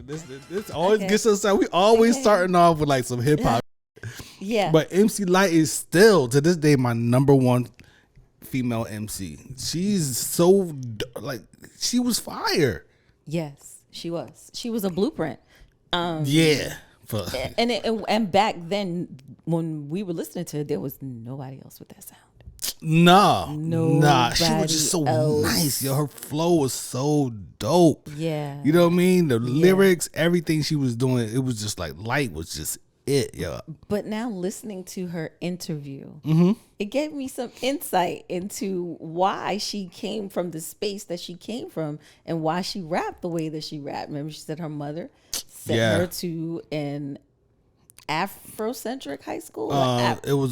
This always gets us out. We always starting off with like some hip hop. Yeah. But MC Lyte is still to this day my number one female MC. She's so like she was fire. Yes, she was. She was a blueprint. Yeah. And back then when we were listening to it, there was nobody else with that sound. Nah, Nobody she was just so else. nice. Yo, her flow was so dope. Yeah. You know what I mean? The lyrics, everything she was doing, it was just like Light was just it, yo. But now listening to her interview, Mm-hmm. it gave me some insight into why she came from the space that she came from and why she rapped the way that she rapped. Remember, she said her mother sent her to an Afrocentric high school. It was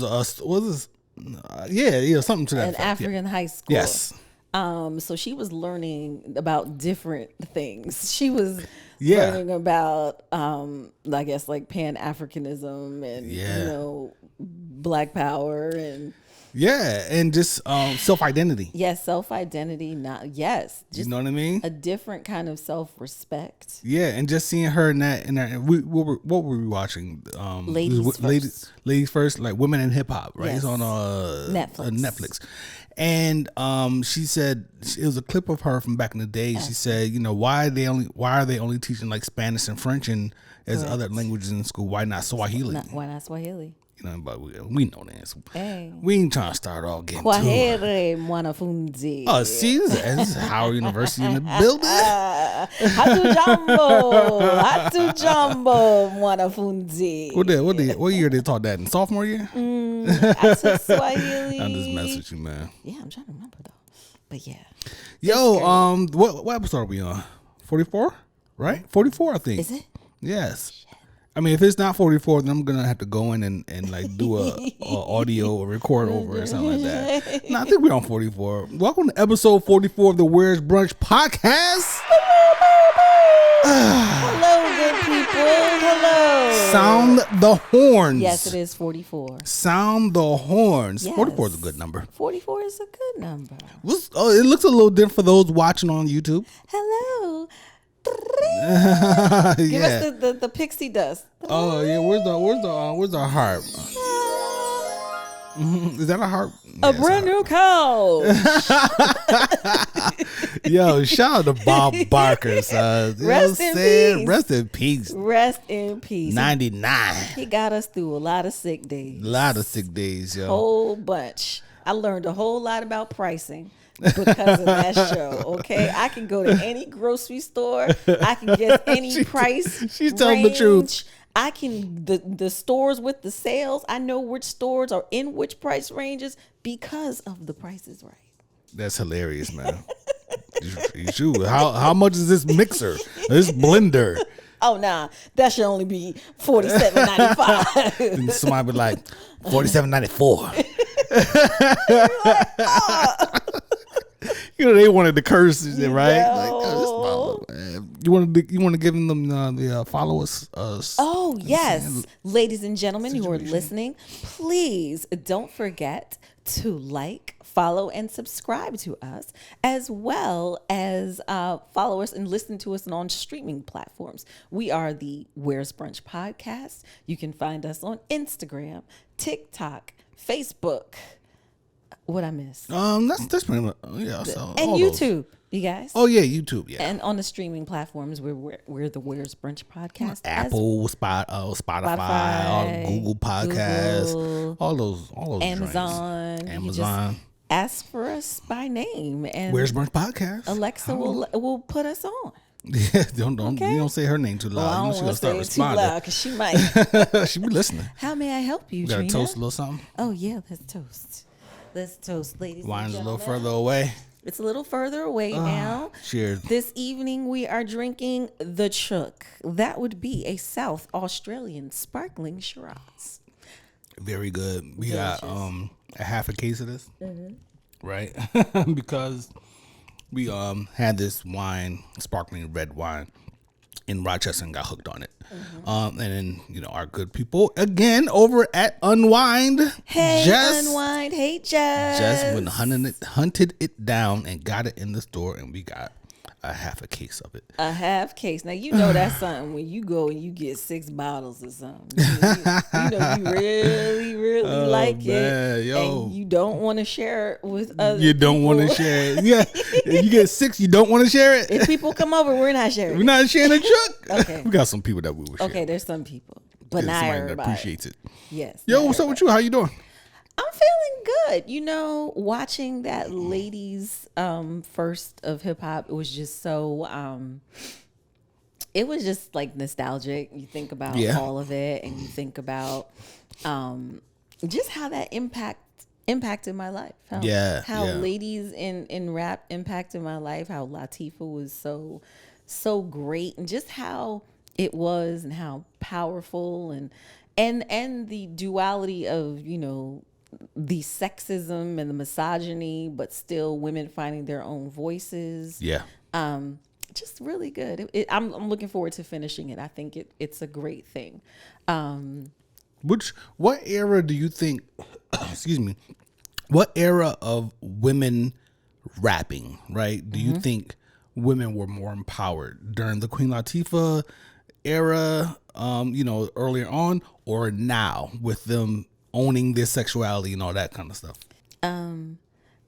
something to that an effect. African high school. Yes. So she was learning about different things. She was learning about, I guess, like Pan-Africanism and, you know, Black Power and... Yeah, and just self-identity. Yes, self-identity. Just you know what I mean? A different kind of self-respect. Yeah, and just seeing her in that, what were we watching? Ladies First, like Women in HipHop, right? Yes. It's on Netflix. And she said it was a clip of her from back in the day. She said, you know, why are they only teaching like Spanish and French and as other languages in school? Why not Swahili? Why not Swahili? You know, but we know the answer. Hey. We ain't trying to start all getting Kwaheri mwanafunzi. Oh, see, this is Howard University in the building. Hatu jambo mwanafunzi. What year they taught that? In sophomore year? I took Swahili. I'm just messing with you, man. Yeah, I'm trying to remember though. But yeah. Yo, what episode are we on? 44, right? 44, I think. Is it? Yes. Shit. I mean, if it's not 44, then I'm gonna have to go in and like do a audio or record over or something like that. No, I think we're on 44. Welcome to episode 44 of the Where's Brunch podcast. Hello, good people. Hello. Sound the horns. Yes, it is 44. Sound the horns. Yes. 44 is a good number. 44 is a good number. It looks a little different for those watching on YouTube. Hello. Yeah. Give us the pixie dust. Oh yeah, where's the harp? Is that a harp? A brand new couch. Yo, shout out to Bob Barker, son. Rest in peace. Rest in peace. Rest in peace. 99. He got us through a lot of sick days. Yo. Whole bunch. I learned a whole lot about pricing because of that show. Okay, I can go to any grocery store. I can get any price. She's telling the truth. I can the stores with the sales. I know which stores are in which price ranges because of the Price is Right. That's hilarious, man. You should. How much is this mixer? This blender? Oh nah, that should only be $47.95. And somebody be like $47.94. You know they wanted the curses, right? No. Like, oh, this man. You want to give them the followers? Oh yes, ladies and gentlemen who are listening, please don't forget to like, follow, and subscribe to us, as well as follow us and listen to us on streaming platforms. We are the Where's Brunch podcast. You can find us on Instagram, TikTok, Facebook. What I missed? That's pretty much So and YouTube, you guys. Oh yeah, YouTube. Yeah. And on the streaming platforms, we're the Where's Brunch podcast. Apple, Spotify, Google Podcasts, all those Amazon. joints. You just ask for us by name, and Where's Brunch podcast? Alexa will put us on. Yeah, don't you don't say her name too loud. Well, I don't She'll want to start say it too responding. loud because she might. She be listening. How may I help you, You got to Trina? toast a little something. Oh yeah, let's toast. Let's toast, ladies. Wine's a and little gentlemen. further away. It's a little further away now. Cheers. This evening we are drinking the Chook. That would be a South Australian sparkling Shiraz. Very good. We got a half a case of this, right? Because we had this wine, sparkling red wine, in Rochester and got hooked on it. And then, our good people again over at Unwind. Hey, Jess, Unwind. Hey, Jess. Jess went hunted it down and got it in the store, and we got a half a case of it. A half case. Now you know that's something when you go and you get 6 bottles or something. You really like it, yo. and you don't want to share it with other. You don't want to share it. Yeah, you get 6. You don't want to share it. If people come over, we're not sharing. We're not sharing a truck. Okay, we got some people that we will share. Okay, there's some people, but not somebody everybody that appreciates it. Yes. Yo, what's up with you? How you doing? I'm feeling good. Watching that ladies first of hip hop, it was just so it was just like nostalgic. You think about all of it, and you think about just how that impacted my life. How ladies in rap impacted my life. How Latifah was so great, and just how it was, and how powerful, and the duality of the sexism and the misogyny, but still women finding their own voices. Yeah. Just really good. I'm looking forward to finishing it. I think it's a great thing. What era do you think, excuse me, what era of women rapping, right? Do you think women were more empowered during the Queen Latifah era, earlier on, or now with them owning their sexuality and all that kind of stuff?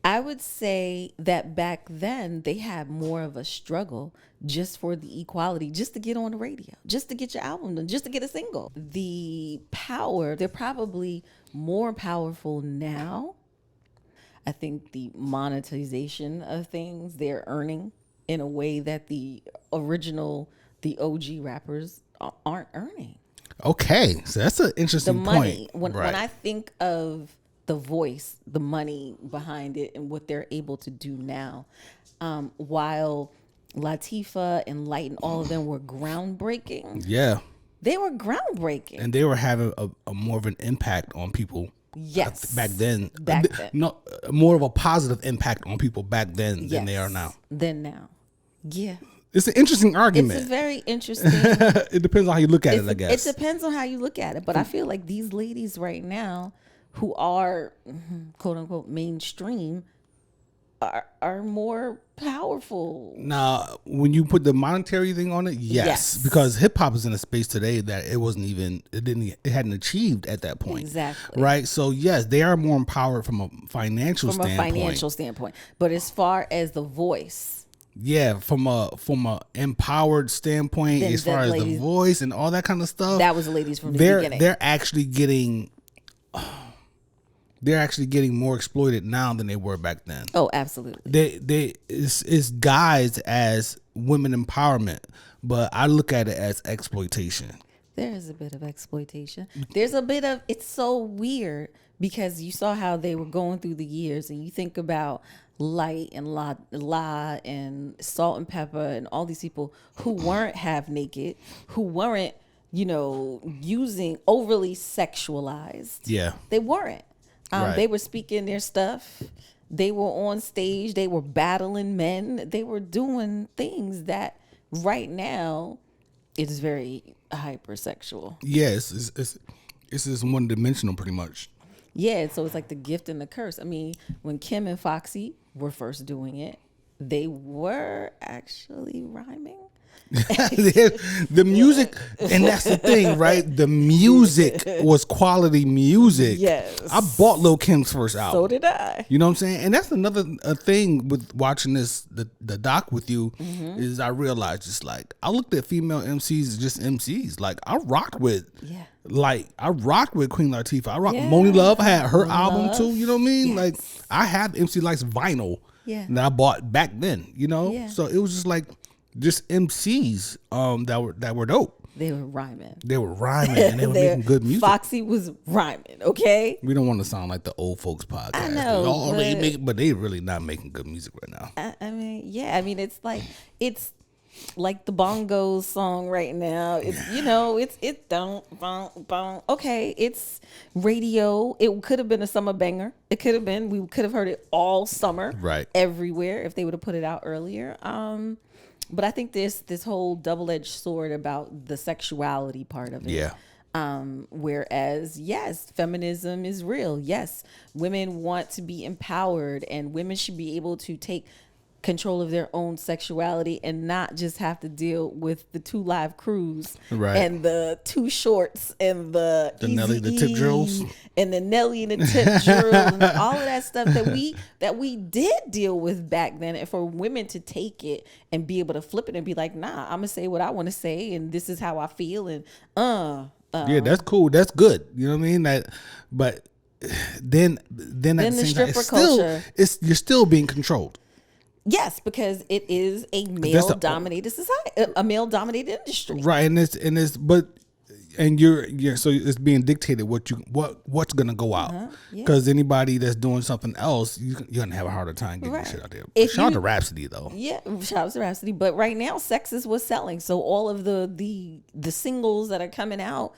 I would say that back then they had more of a struggle just for the equality, just to get on the radio, just to get your album done, just to get a single. The power, they're probably more powerful now. I think the monetization of things they're earning in a way that the OG rappers aren't earning. Okay, so that's an interesting money, point. When I think of the voice, the money behind it, and what they're able to do now, while Latifah and Light and all of them were groundbreaking. Yeah, they were groundbreaking, and they were having a more of an impact on people. Yes, back then. No, more of a positive impact on people back then than they are now. Yeah. It's an interesting argument. It's a very interesting. It depends on how you look at it, I guess. It depends on how you look at it. But I feel like these ladies right now who are quote unquote mainstream are more powerful. Now, when you put the monetary thing on it, yes. Because hip hop is in a space today that it hadn't achieved at that point. Exactly. Right? So yes, they are more empowered from a financial standpoint. But as far as the voice, yeah, from a empowered standpoint, as far as the voice and all that kind of stuff, that was the ladies from the beginning. They're actually getting more exploited now than they were back then. Oh, absolutely. It's guised as women empowerment, but I look at it as exploitation. There is a bit of exploitation. It's so weird because you saw how they were going through the years, and you think about Light and La and Salt and Pepper and all these people who weren't half naked, who weren't, using overly sexualized. Yeah. They weren't. Right. They were speaking their stuff. They were on stage. They were battling men. They were doing things that right now it's very hypersexual. Yes, it's just one dimensional pretty much. Yeah, so it's like the gift and the curse. I mean, when Kim and Foxy were first doing it, they were actually rhyming. The music, and that's the thing, right? The music was quality music. Yes. I bought Lil' Kim's first album. So did I. You know what I'm saying? And that's another thing with watching the doc with you, is I realized just like, I looked at female MCs as just MCs. Like I rocked with Queen Latifah. I rocked Moni Love. I had her album too. You know what I mean? Yes. Like I had MC Light's vinyl that I bought back then, Yeah. So it was just like, just MCs that were dope. They were rhyming. And they were making good music. Foxy was rhyming, okay? We don't want to sound like the old folks podcast. I know. But they really not making good music right now. I mean, it's like the bongos song right now. It's don't bong bong. Okay, it's radio. It could have been a summer banger. We could have heard it all summer, right? Everywhere if they would have put it out earlier. But I think this whole double-edged sword about the sexuality part of it. Yeah. Whereas, yes, feminism is real. Yes, women want to be empowered, and women should be able to take control of their own sexuality and not just have to deal with the 2 Live Crews Right. and the 2 Shorts and the Nelly the Eazy-E Tip drills and the Nelly and the Tip drill and all of that stuff that we did deal with back then. And for women to take it and be able to flip it and be like, nah, I'm gonna say what I want to say and this is how I feel and yeah, that's cool, that's good, you know what I mean, that, but then at the same time, it's culture. you're still being controlled. Yes, because it is a male-dominated society, a male-dominated industry. Right, and you're so it's being dictated what's gonna go out. Because anybody that's doing something else, you're gonna have a harder time getting shit out there. Shout out to Rhapsody though. Yeah, shout out to Rhapsody. But right now, sex is what's selling. So all of the singles that are coming out,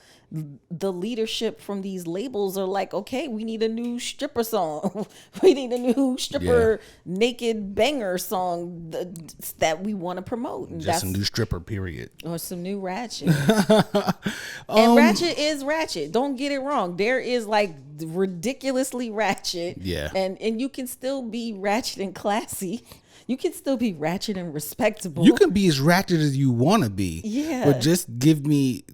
the leadership from these labels are like, okay, we need a new stripper song. We need a new stripper naked banger song that we want to promote. And just a new stripper, period. Or some new ratchet. And ratchet is ratchet. Don't get it wrong. There is like ridiculously ratchet. Yeah. And you can still be ratchet and classy. You can still be ratchet and respectable. You can be as ratchet as you want to be. Yeah. But just give me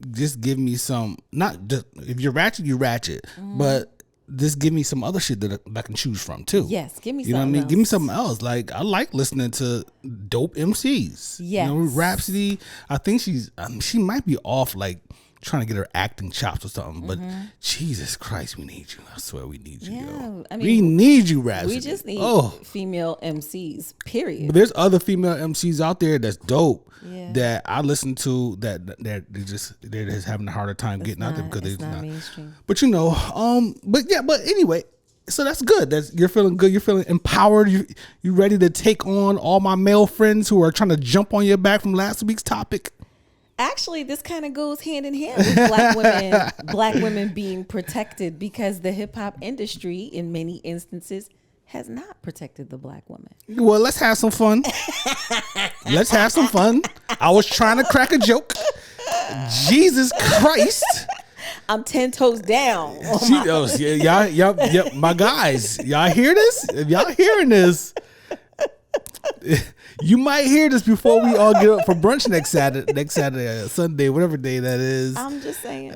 some, not just, if you're ratchet, you're ratchet. But just give me some other shit that I can choose from too. Yes, give me something. You know what I mean? Else. Give me something else. Like, I like listening to dope MCs. Yes. You know, Rhapsody, I think she might be off, like, trying to get her acting chops or something, but Jesus Christ, we need you. I swear we need you. Yo. I mean, we need you, Rhapsody. We just need female MCs, period. But there's other female MCs out there that's dope that I listen to that they're just having a harder time getting out there because they're not mainstream. But but anyway, so that's good. You're feeling good. You're feeling empowered. You ready to take on all my male friends who are trying to jump on your back from last week's topic. Actually, this kind of goes hand in hand with black women being protected, because the hip hop industry in many instances has not protected the black woman. Well, let's have some fun. Let's have some fun. I was trying to crack a joke. Jesus Christ. I'm 10 toes down. Y'all, my guys, y'all hear this? If y'all hearing this, you might hear this before we all get up for brunch next Saturday, Sunday, whatever day that is. I'm just saying.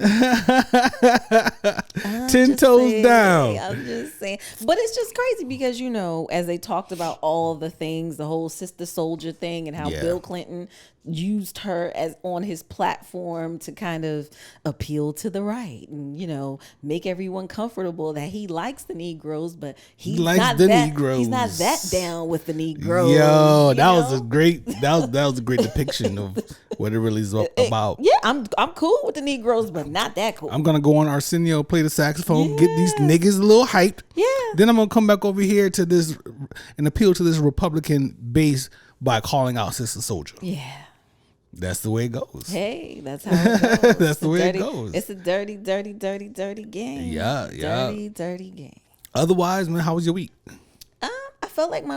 10 toes down. I'm just saying. But it's just crazy because, you know, as they talked about all the things, the whole Sister Soldier thing and how Bill Clinton used her as on his platform to kind of appeal to the right and, you know, make everyone comfortable that he likes the Negroes, but he's not that down with the Negroes. Yo, that was a great depiction of what it really is about. Yeah, I'm cool with the Negroes, but not that cool. I'm gonna go on Arsenio, play the saxophone, get these niggas a little hyped. Yeah. Then I'm gonna come back over here to this and appeal to this Republican base by calling out Sister Soldier. Yeah. That's the way it goes. Hey, that's how it goes. That's the way it goes. It's a dirty, dirty, dirty, dirty game. Yeah. Dirty, dirty game. Otherwise, man, how was your week? I felt like my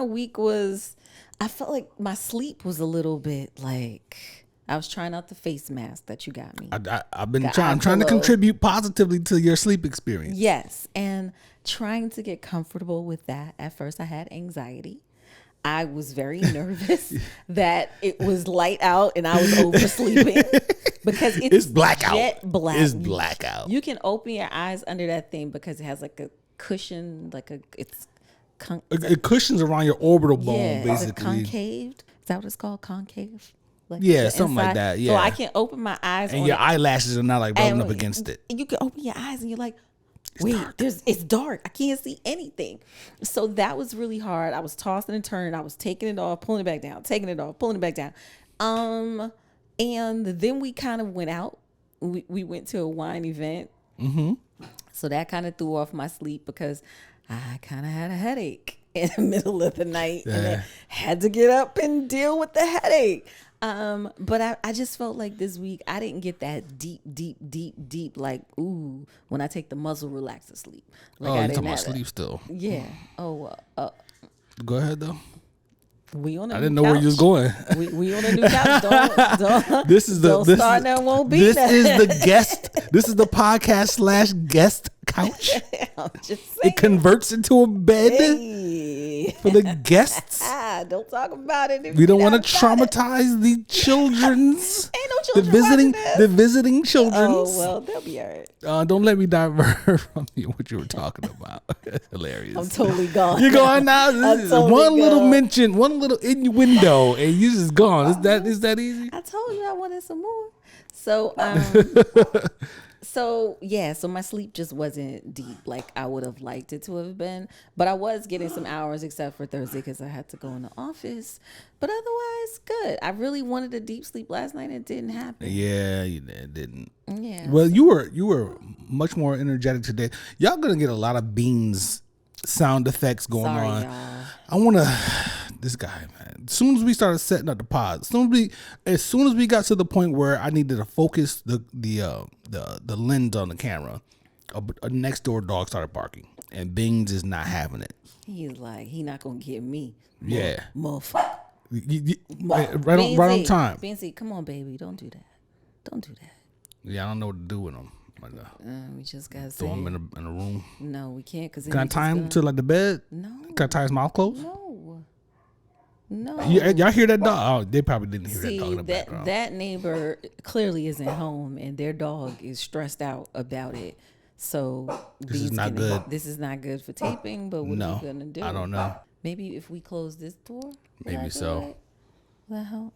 sleep was a little bit like, I was trying out the face mask that you got me. I'm trying to contribute positively to your sleep experience. Yes, and trying to get comfortable with that. At first, I had anxiety. I was very nervous that it was light out and I was oversleeping because it's blackout. It's blackout. You can open your eyes under that thing because it has like a cushion, it cushions around your orbital bone, basically. Is it concaved? Is that what it's called? Concave? Like something like that. Yeah. So I can open my eyes and your eyelashes are not like rubbing up against it. You can open your eyes and you're like, it's dark. I can't see anything. So that was really hard. I was tossing and turning. I was taking it off, pulling it back down, taking it off, pulling it back down. And then we kind of went out. We went to a wine event. Mm-hmm. So that kind of threw off my sleep because I kind of had a headache in the middle of the night and I had to get up and deal with the headache. But I just felt like this week I didn't get that deep like, ooh, when I take the muzzle relaxer sleep. Like you're talking about sleep still. Yeah. Go ahead though. We on a I didn't know where you was going. We on a new couch. Don't this is the don't start that won't be this that. is the guest. This is the podcast /guest couch. I'm just saying. It converts into a bed for the guests. Don't talk about it. We don't want to traumatize the children's. Ain't no children the visiting children's. Oh, well, they'll be all right. Don't let me divert from what you were talking about. That's hilarious. I'm totally gone. You're gone now. Totally one little gone. mention, one little innuendo, and you just gone. Is that easy? I told you I wanted some more. So, so my sleep just wasn't deep like I would have liked it to have been. But I was getting some hours except for Thursday because I had to go in the office. But otherwise, good. I really wanted a deep sleep last night. It didn't happen. Yeah, you didn't. Yeah. Well, you were much more energetic today. Y'all gonna get a lot of Beans sound effects going on. Y'all. I wanna. This guy, man. As soon as we started setting up the pod, as soon as we got to the point where I needed to focus the lens on the camera, a next door dog started barking, and Beans is not having it. He's like, he not gonna get me. Yeah, Motherfucker. Right on time. Beansy, come on, baby, don't do that. Don't do that. Yeah, I don't know what to do with him. We just gotta throw him in a room. No, we can't. Cause can I tie him to like the bed? No. Can I tie his mouth closed? No. Y'all hear that dog? Oh, they probably didn't hear that dog in the background. That neighbor clearly isn't home, and their dog is stressed out about it. So this is not good. This is not good for taping. But what are we gonna do? I don't know. Maybe if we close this door. Maybe so. Will that help?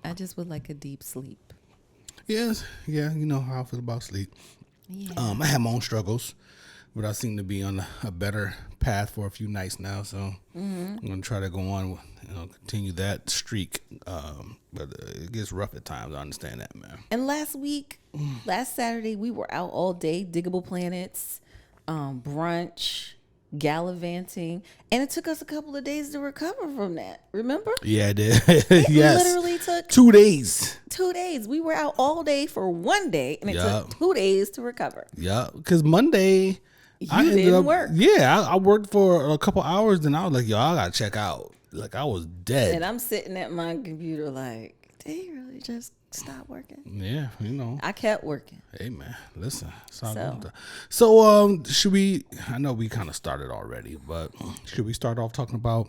I just would like a deep sleep. Yes. Yeah. You know how I feel about sleep. Yeah. I have my own struggles, but I seem to be on a better path for a few nights now. So I'm gonna try to go on, continue that streak. But it gets rough at times. I understand that, man. And last Saturday, we were out all day, Diggable Planets, brunch, gallivanting, and it took us a couple of days to recover from that. Remember? Yeah, it did. It yes. literally took 2 days. 2 days. We were out all day for one day, and it took 2 days to recover. Yeah, because Monday I didn't work. Yeah, I worked for a couple hours, then I was like, yo, I gotta check out. Like, I was dead. And I'm sitting at my computer like, did he really just stop working? Yeah, I kept working. Hey, man, listen. So should we, I know we kind of started already, but should we start off talking about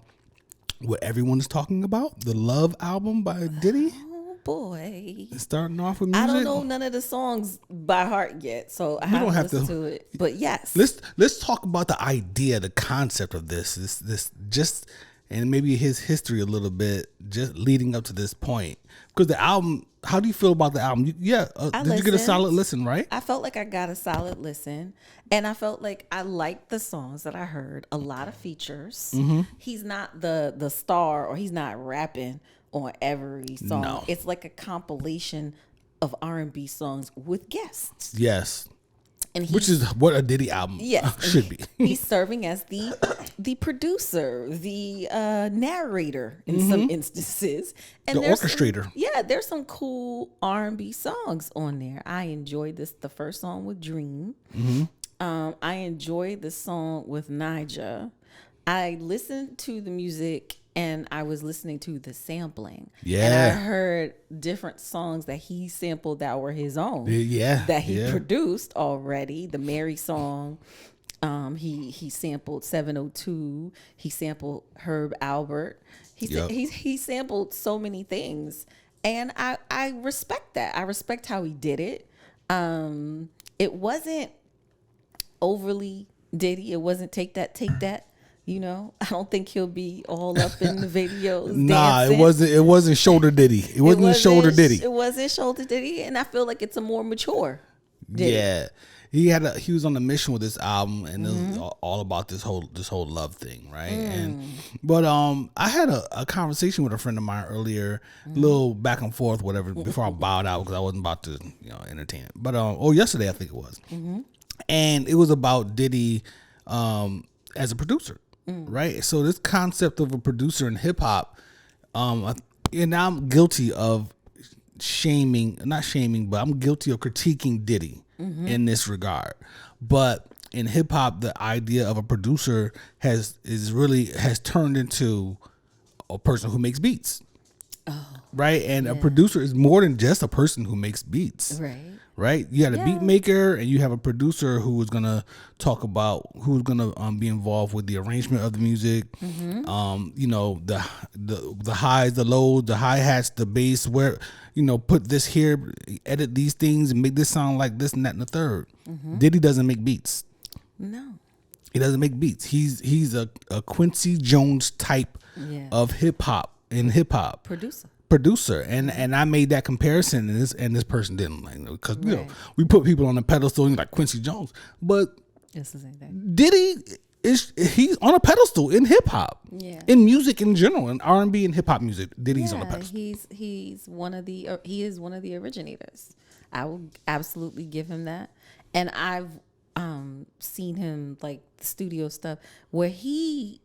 what everyone is talking about? The Love album by Diddy? Oh, boy. Starting off with music? I don't know none of the songs by heart yet, so I haven't listened to it. But yes. Let's talk about the idea, the concept of this just, and maybe his history a little bit, just leading up to this point. Because the album, how do you feel about the album? Did you get a solid listen, right? I felt like I got a solid listen. And I felt like I liked the songs that I heard. A lot of features. Mm-hmm. He's not the star, or he's not rapping on every song. No. It's like a compilation of R&B songs with guests. Yes. Which is what a Diddy album should be. He's serving as the producer, the narrator in some instances, and the orchestrator. There's some cool R&B songs on there. I enjoyed the first song with Dream. Mm-hmm. I enjoyed the song with Nija. I listened to the music, and I was listening to the sampling. Yeah. And I heard different songs that he sampled that were his own. Yeah. That he produced already. The Mary song. He sampled 702. He sampled Herb Albert. He sampled so many things. And I respect that. I respect how he did it. It wasn't overly Diddy. It wasn't take that. I don't think he'll be all up in the videos. Nah, dancing. It wasn't shoulder Diddy. It wasn't shoulder Diddy. It wasn't shoulder Diddy, and I feel like it's a more mature Diddy. Yeah, he was on a mission with this album, and it was all about this whole love thing, right? But I had a conversation with a friend of mine earlier, little back and forth, whatever, before I bowed out because I wasn't about to entertain it. But yesterday I think it was, and it was about Diddy as a producer. Right. So this concept of a producer in hip hop, and I'm guilty of not shaming, but I'm guilty of critiquing Diddy in this regard. But in hip hop, the idea of a producer has turned into a person who makes beats. right? And a producer is more than just a person who makes beats. Right? You got a beat maker and you have a producer who is gonna talk about who's gonna be involved with the arrangement of the music. You know, the highs, the lows, the hi-hats, the bass, where, you know, put this here, edit these things and make this sound like this and that and the third. Diddy doesn't make beats. No. He doesn't make beats. He's a Quincy Jones type of hip hop producer, and I made that comparison, and this person didn't, like, because you know, we put people on a pedestal like Quincy Jones, but it's the same thing. Diddy he's on a pedestal in hip hop, in music in general, in R&B and hip hop music. Diddy's on a pedestal. He is one of the originators. I will absolutely give him that, and I've seen him, like, the studio stuff where he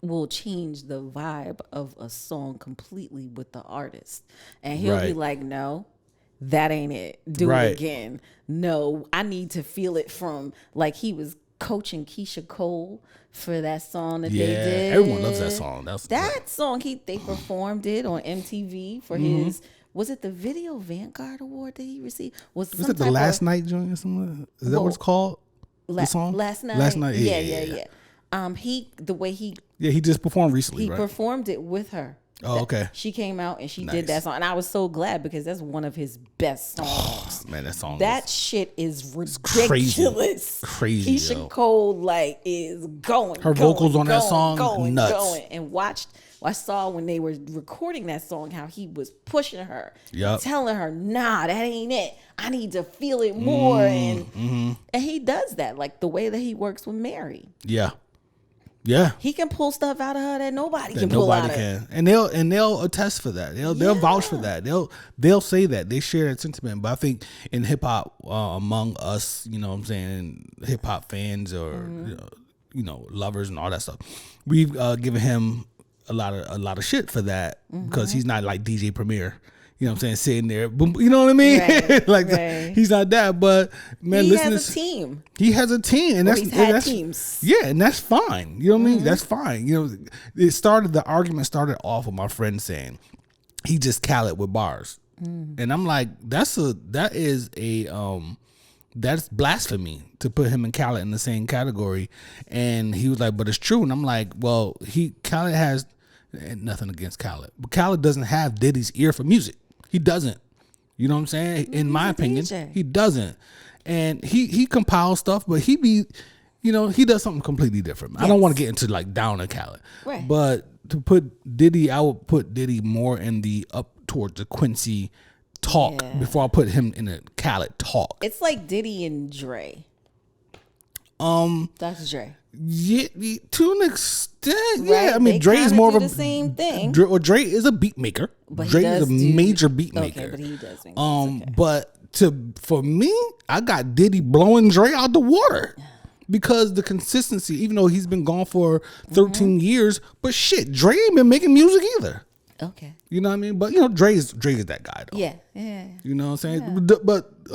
will change the vibe of a song completely with the artist, and he'll be like, no, that ain't it, do it again, no, I need to feel it from, like, he was coaching Keisha Cole for that song that they did. Everyone loves that song. That song they performed it on MTV for his, was it the Video Vanguard Award that he received? Was it the Last Night joint or something? Is that what it's called? The song? Last Night. Yeah. The way he just performed recently. He performed it with her. Oh, okay. She came out and she did that song, and I was so glad because that's one of his best songs. Man, that song. That shit is ridiculous. Crazy. Keisha Cole, like, is going. Her vocals on that song, nuts. And I saw when they were recording that song how he was pushing her, telling her, nah, that ain't it. I need to feel it more, and he does that, like the way that he works with Mary. Yeah, he can pull stuff out of her that nobody can pull out of her. And they'll attest for that. They'll vouch for that. They'll say that. They share that sentiment. But I think in hip hop, among us, you know what I'm saying, hip hop fans or you know, lovers and all that stuff, we've given him a lot of shit for that because he's not like DJ Premier. You know what I'm saying? Sitting there, you know what I mean? He's not that, but man, he has a team. He has a team, and that's teams. Yeah, and that's fine. You know what I mean? That's fine. You know, the argument started off with my friend saying he just Khaled with bars, and I'm like, that's blasphemy to put him and Khaled in the same category. And he was like, but it's true. And I'm like, well, Khaled has, and nothing against Khaled, but Khaled doesn't have Diddy's ear for music. He doesn't. You know what I'm saying? In my opinion, he doesn't. And he compiles stuff, but he does something completely different. I don't want to get into like down on Khaled. Right. But to put Diddy, I would put Diddy more in the up towards the Quincy talk before I put him in a Khaled talk. It's like Diddy and Dre. That's Dre. Yeah, to an extent. Yeah, I mean, Dre is more of the same thing. Dre is a beat maker. But Dre is a major beat maker. Okay, but he does make but for me, I got Diddy blowing Dre out the water because the consistency. Even though he's been gone for 13 years, but shit, Dre ain't been making music either. Okay, you know what I mean. But you know, Dre is that guy though. Yeah. You know what I'm saying? Yeah. But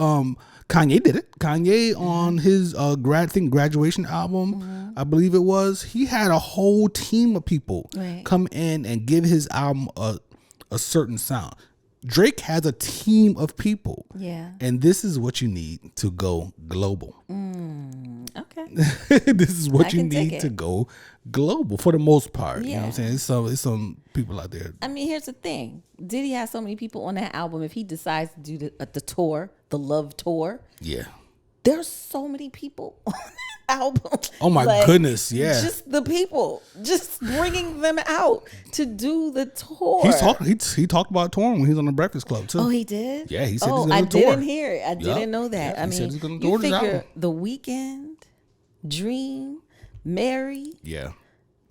Kanye did it. Kanye on his graduation album, I believe it was. He had a whole team of people come in and give his album a certain sound. Drake has a team of people. Yeah. And this is what you need to go global. Okay. This is what you need to go global for the most part. Yeah. You know what I'm saying? It's some people out there. I mean, here's the thing. Diddy has so many people on that album. If he decides to do the tour, the Love Tour. Yeah. There's so many people on that album. Oh my goodness, yeah. Just the people, just bringing them out to do the tour. He talked about touring when he was on the Breakfast Club too. Oh, he did? Yeah, he said he's going to tour. I didn't hear it. I didn't know that. Yeah, I mean, you figure The Weeknd, Dream, Mary. Yeah.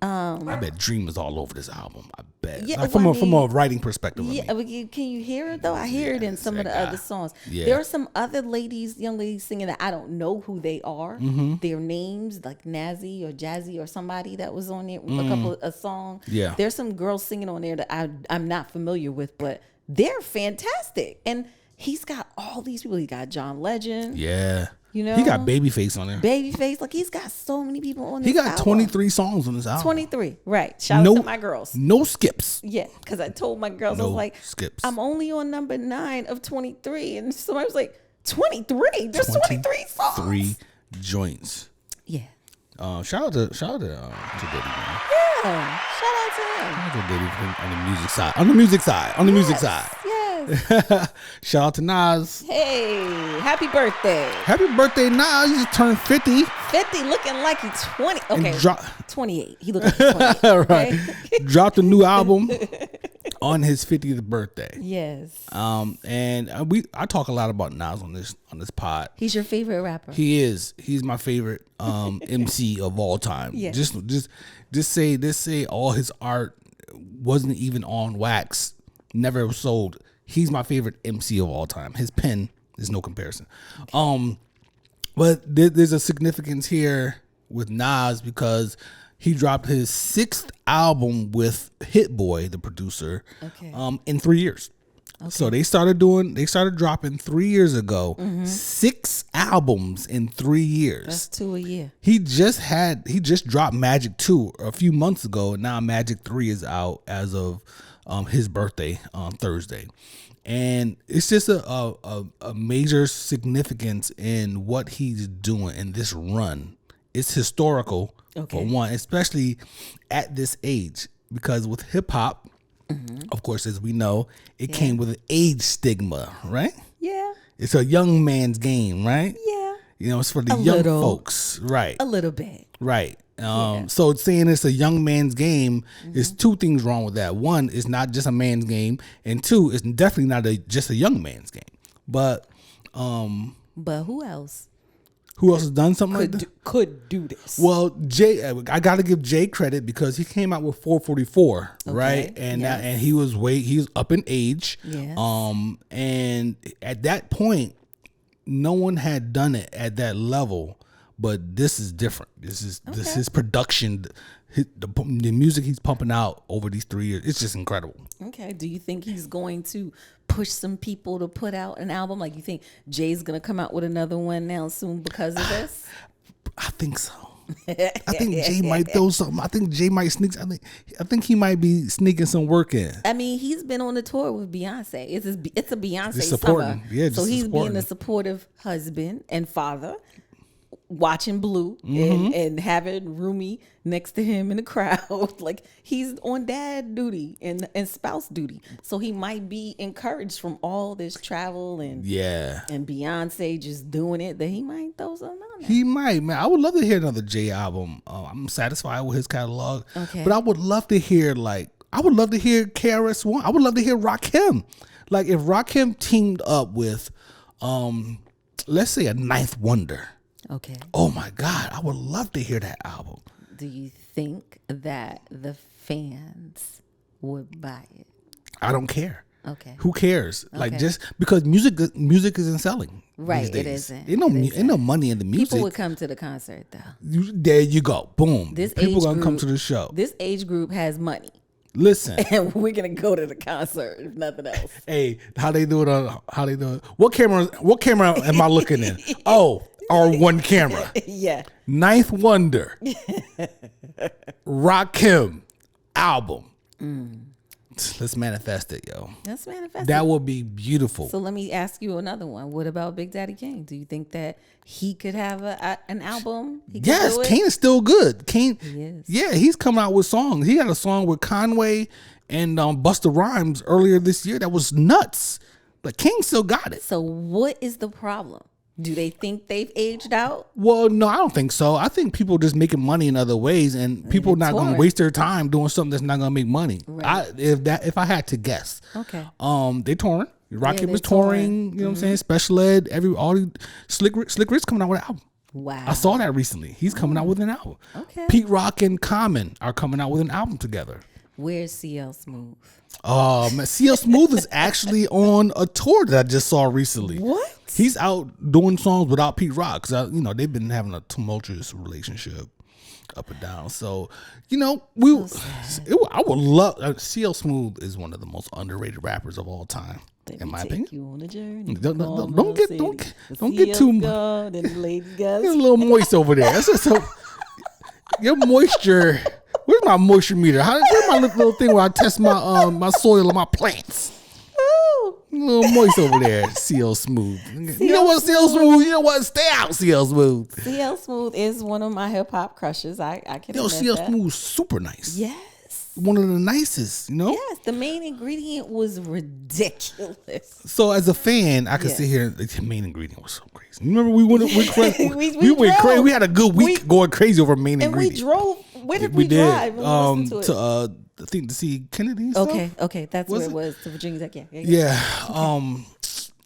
I bet Dream is all over this album. I bet. Yeah, like from a writing perspective. Yeah, can you hear it though? I hear it in some of the other songs. Yeah. There are some other young ladies singing that I don't know who they are. Their names, like Nazi or Jazzy or somebody that was on there, a couple of songs. Yeah. There's some girls singing on there that I'm not familiar with, but they're fantastic. And he's got all these people. He got John Legend. Yeah. You know, he got Babyface on there. Babyface, like he's got so many people on this He got album. 23 songs on this album. 23, right? Shout out to my girls. No skips. Yeah, because I told my girls, I was like, skips. I'm only on number 9 of 23, and somebody was like, 23? There's 23 songs. 3 joints. Yeah. Shout out to Diddy, man. Yeah. Shout out to him. Shout out to Diddy on the music side. On the music side. Yes. Shout out to Nas. Hey, happy birthday. Happy birthday, Nas. You just turned 50. 50, looking like he's 20. Okay, 28. He looking like 28. Right. Okay? Dropped a new album on his 50th birthday. Yes. And I talk a lot about Nas on this pod. He's your favorite rapper. He is. He's my favorite MC of all time. Yeah. Just say all his art wasn't even on wax, never sold. He's my favorite MC of all time. His pen is no comparison. Okay. But there's a significance here with Nas because he dropped his 6th album with Hit Boy, the producer, in 3 years. Okay. So they started dropping 3 years ago, 6 albums in 3 years. That's 2 a year. He just dropped Magic 2 a few months ago. And now Magic 3 is out as of his birthday on Thursday. And it's just a major significance in what he's doing in this run. It's historical for one, especially at this age, because with hip hop, of course, as we know, it came with an age stigma, right? Yeah. It's a young man's game, right? Yeah. You know, it's for the young folks, right? A little bit. Right. So it's saying it's a young man's game. There's 2 things wrong with that. One, it's not just a man's game, and 2, it's definitely not just a young man's game. But who else? Who else has done something like that? Could do this? Well, I got to give Jay credit because he came out with 444, right? And and he was up in age. Yes. And at that point, no one had done it at that level. But this is different. This is production. The music he's pumping out over these 3 years, it's just incredible. Okay. Do you think he's going to push some people to put out an album? Like, you think Jay's going to come out with another one now soon because of this? I think so. I think Jay might throw something. I think Jay might sneak. I think he might be sneaking some work in. I mean, he's been on the tour with Beyonce. It's a Beyonce supporting. summer. Yeah, so he's supporting. being a supportive husband and father, watching Blue and having Rumi next to him in the crowd. Like, he's on dad duty and spouse duty. So he might be encouraged from all this travel and Beyonce just doing it, that he might throw something on there. He might, man. I would love to hear another Jay album. I'm satisfied with his catalog. Okay. But I would love to hear KRS-One. I would love to hear Rakim. Like, if Rakim teamed up with let's say a Ninth Wonder. Okay. Oh my God, I would love to hear that album. Do you think that the fans would buy it? I don't care. Okay. Who cares? Okay. Like, just because music isn't selling. Right, it isn't. Ain't no money in the music. People would come to the concert though. There you go. Boom. People gonna come to the show. This age group has money. Listen, and we're gonna go to the concert if nothing else. Hey, how they do it? What camera am I looking in? Oh, our one camera. Yeah. Ninth Wonder. Rakim album. Let's manifest it, yo. Let's manifest it. That would be beautiful. So let me ask you another one. What about Big Daddy Kane? Do you think that he could have an album? Yes, Kane is still good. Kane, yes. Yeah, he's coming out with songs. He had a song with Conway and Busta Rhymes earlier this year that was nuts. But Kane still got it. So what is the problem? Do they think they've aged out? Well, no, I don't think so. I think people are just making money in other ways, and people are not going to waste their time doing something that's not going to make money. Right. If I had to guess, okay, they touring. Rakim is touring. You know what I'm saying? Special Ed, Slick Rick's coming out with an album. Wow, I saw that recently. He's coming out with an album. Okay, Pete Rock and Common are coming out with an album together. Where's CL Smooth? Oh man, CL Smooth is actually on a tour that I just saw recently. What? He's out doing songs without Pete Rock because they've been having a tumultuous relationship, up and down. So I would love. CL Smooth is one of the most underrated rappers of all time. In my opinion, you on a journey. Don't get too much. You're a little moist over there. That's just so. Your moisture. Where's my moisture meter? Where's my little thing where I test my my soil and my plants? Ooh. A little moist over there. CL Smooth. You know what, CL Smooth? You know what? Stay out, CL Smooth. CL Smooth is one of my hip hop crushes. I can admit CL that. Smooth was super nice. Yes. One of the nicest, you know? Yes, the main ingredient was ridiculous. So as a fan, I could sit here. The main ingredient was so crazy. Remember we went crazy. we went crazy. We had a good week going crazy over main ingredient. And we drove. Where did we drive? When we listened to it? I think to see Kennedy and stuff. Okay, that's where it was, to Virginia Tech. Yeah. Okay.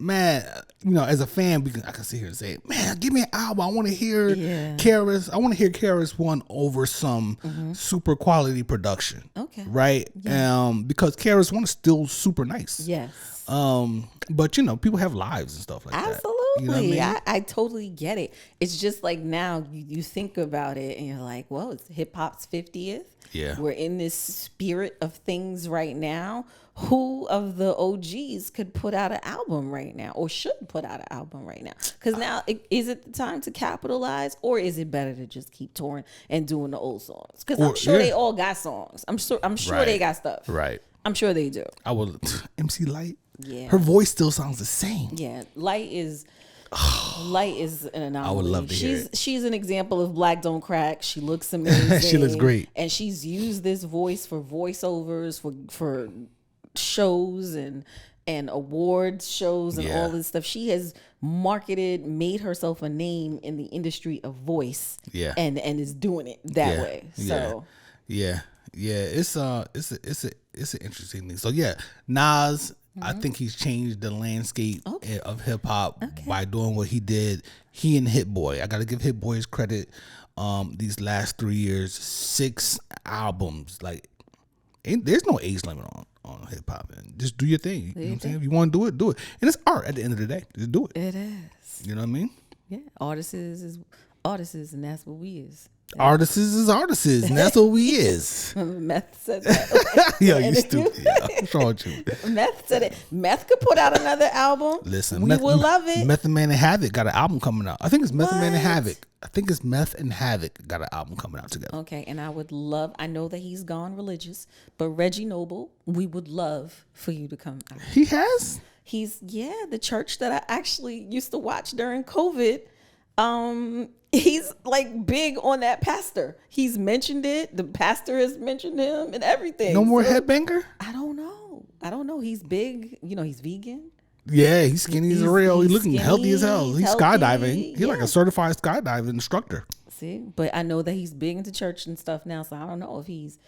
Man, you know, as a fan, I can sit here and say, man, give me an album. I want to hear Karis. I want to hear Karis one over some super quality production. Okay. Right? Yeah. Because Karis one is still super nice. Yes. But you know, people have lives and stuff like that. Absolutely. You know what I mean? I totally get it. It's just like now you think about it and you're like, well, it's hip hop's 50th. Yeah. We're in this spirit of things right now. Who of the OGs could put out an album right now or should put out an album right now? Because now, is it the time to capitalize, or is it better to just keep touring and doing the old songs? Because I'm sure they all got songs. I'm sure they got stuff. Right. I'm sure they do. I would. MC Light. Yeah. Her voice still sounds the same. Yeah. Light is an anomaly. I would love to hear it. She's an example of Black Don't Crack. She looks amazing. She looks great. And she's used this voice for voiceovers, for shows and awards shows and all this stuff. She has made herself a name in the industry of voice. Yeah. And is doing it that way. So yeah. It's an interesting thing. So yeah, Nas, I think he's changed the landscape of hip hop by doing what he did. He and Hit Boy. I gotta give Hit Boy his credit. These last 3 years, 6 albums. Like, there's no age limit on hip hop. Just do your thing. You know what I'm saying? If you want to do it, do it. And it's art at the end of the day. Just do it. It is. You know what I mean? Yeah. Artists is artists, and that's what we is. Artists is artists, and that's what we is. Meth said that. Yo, you stupid. Yeah, what's wrong with you? Meth said it. Meth could put out another album. Listen, we will love it. Method Man and Havoc got an album coming out. I think it's Method Man and Havoc. I think it's Meth and Havoc got an album coming out together. Okay, and I know that he's gone religious, but Reggie Noble, we would love for you to come out. He has? He's, the church that I actually used to watch during COVID. He's like big on that pastor. He's mentioned it. The pastor has mentioned him and everything. No more headbanger? I don't know. He's big. You know, he's vegan. Yeah, he's skinny as real. He's looking healthy as hell. He's skydiving. He's like a certified skydiving instructor. See, but I know that he's big into church and stuff now, so I don't know if he's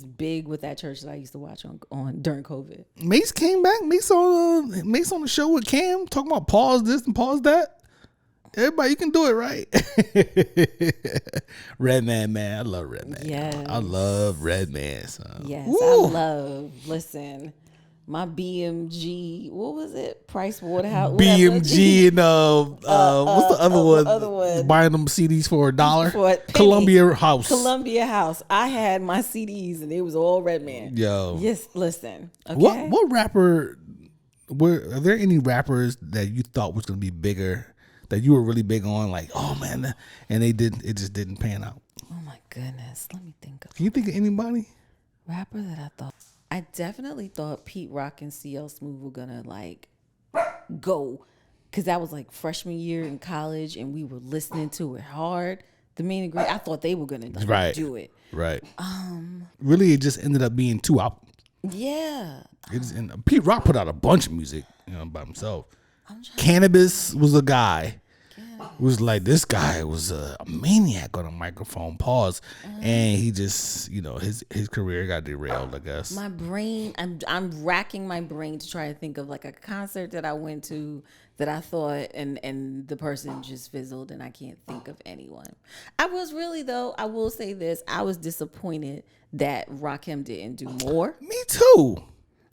big with that church that I used to watch on during COVID. Mace came back. Mace on the show with Cam talking about pause this and pause that. Everybody, you can do it, right? Redman, man. I love Redman. Yeah. I love Redman. So. Yes, woo. Listen, my BMG, what was it? Price Waterhouse. BMG and what's the other one? Buying them CDs for $1. Columbia House. I had my CDs and it was all Redman. Yo. Yes, listen. Okay. What rapper, are there any rappers that you thought was going to be bigger, that you were really big on, like, oh man, and it just didn't pan out? Oh my goodness. Let me think of Can you think of anybody? Rapper that I definitely thought Pete Rock and CL Smooth were gonna like go, because that was like freshman year in college and we were listening to it hard. The main ingredient, I thought they were gonna do it. Right. Really, it just ended up being 2 albums. Yeah. Pete Rock put out a bunch of music, by himself. Cannabis was a guy who was like, this guy was a maniac on a microphone, pause. And he just, his career got derailed, I guess. My brain, I'm racking my brain to try to think of like a concert that I went to that I thought and the person just fizzled and I can't think of anyone. I was really, though, I will say this, I was disappointed that Rakim didn't do more. Me too.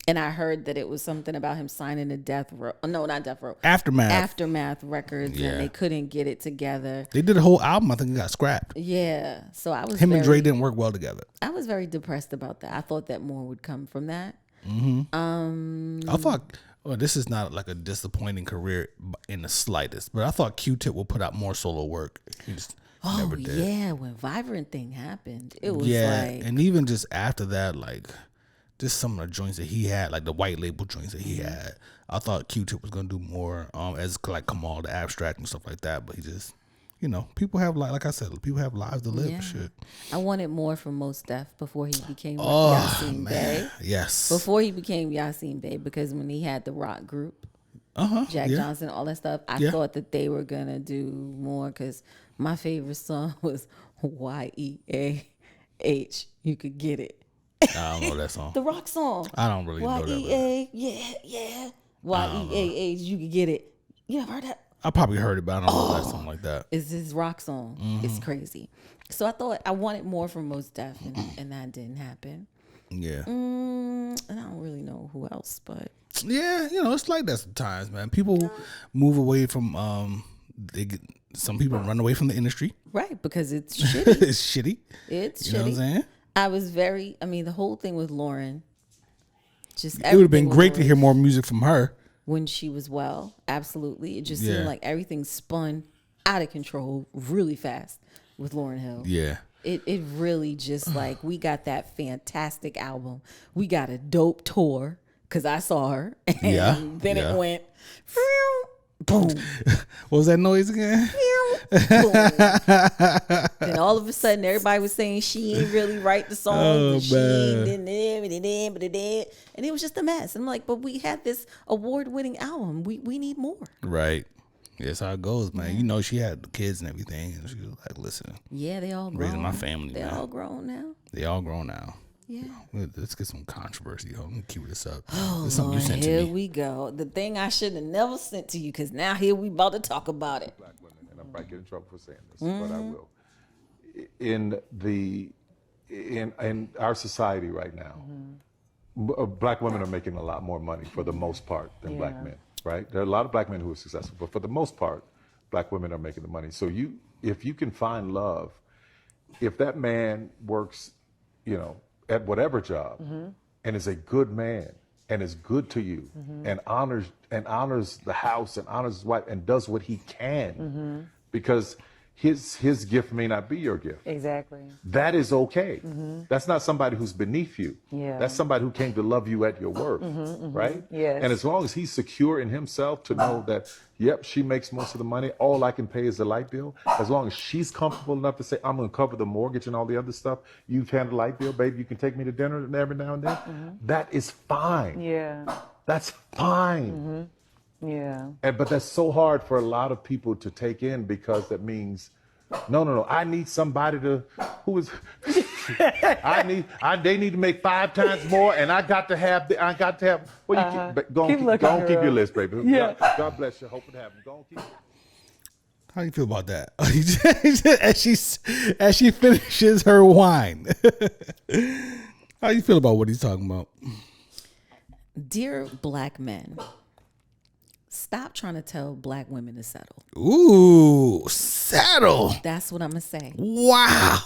And I heard that it was something about him signing a Death Row. No, not Death Row. Aftermath Records, and they couldn't get it together. They did a whole album. I think it got scrapped. Yeah, so I was. Him and Dre didn't work well together. I was very depressed about that. I thought that more would come from that. Mm-hmm. I thought Well, this is not like a disappointing career in the slightest, but I thought Q-Tip would put out more solo work. He just never did. Yeah, when Vibrant thing happened, it was and even just after that, like just some of the joints that he had, like the white label joints that he had, I thought Q-Tip was gonna do more, as like Kamal, the Abstract and stuff like that, but he just. People have like I said, people have lives to live and shit. I wanted more from Mos Def before he became Yasin Bey. Yes. Before he became Yasin Bey, because when he had the rock group, Jack Johnson, all that stuff, I thought that they were gonna do more. Because my favorite song was YEAH. You could get it. I don't know that song. The rock song. I don't really know that. YEAH, yeah. YEAH, you could get it. You ever heard that? I probably heard it, but I don't know that song like that. It's his rock song. It's crazy. So I thought I wanted more from Mos Def, and that didn't happen. Yeah. And I don't really know who else, but yeah, it's like that sometimes, man. People move away from some people run away from the industry, right? Because it's shitty. It's shitty. It's shitty. You know what I'm saying? I was the whole thing with Lauren. Just it would have been great to hear more music from her. When she was well, absolutely. It just seemed like everything spun out of control really fast with Lauryn Hill. Yeah. It really just like, we got that fantastic album. We got a dope tour because I saw her. And then it went, boom. What was that noise again? And all of a sudden, everybody was saying she ain't really write the songs. And it was just a mess. I'm like, but we had this award-winning album. We need more. Right. That's how it goes, man. She had kids and everything, and she was like, "Listen, yeah, they all grown. Raising my family. They all grown now. They all grown now. Yeah. Let's get some controversy. Hold on, let me cue this up. Oh, Lord, here we go. The thing I should have never sent to you, because now here we about to talk about it. Black women, and I might get in trouble for saying this, but I will. In our society right now, black women are making a lot more money for the most part than black men. Right? There are a lot of black men who are successful, but for the most part, black women are making the money. So if you can find love, if that man works, at whatever job, and is a good man and is good to you, and honors the house and honors his wife and does what he can, because his gift may not be your gift. Exactly. That is okay. That's not somebody who's beneath you. Yeah. That's somebody who came to love you at your worth, right? Yes. And as long as he's secure in himself to know that, yep, she makes most of the money, all I can pay is the light bill, as long as she's comfortable enough to say, I'm going to cover the mortgage and all the other stuff, you've handled the light bill, baby, you can take me to dinner every now and then, that is fine. Yeah. That's fine. Yeah. But that's so hard for a lot of people to take in, because that means, no, I need somebody they need to make 5 times more, and I got to have, well, go on, keep your list, baby. Yeah. God bless you. Hope it happens. Go on, keep it. How do you feel about that? as she finishes her wine. How do you feel about what he's talking about? Dear black men, stop trying to tell black women to settle. Ooh, settle. That's what I'm going to say. Wow.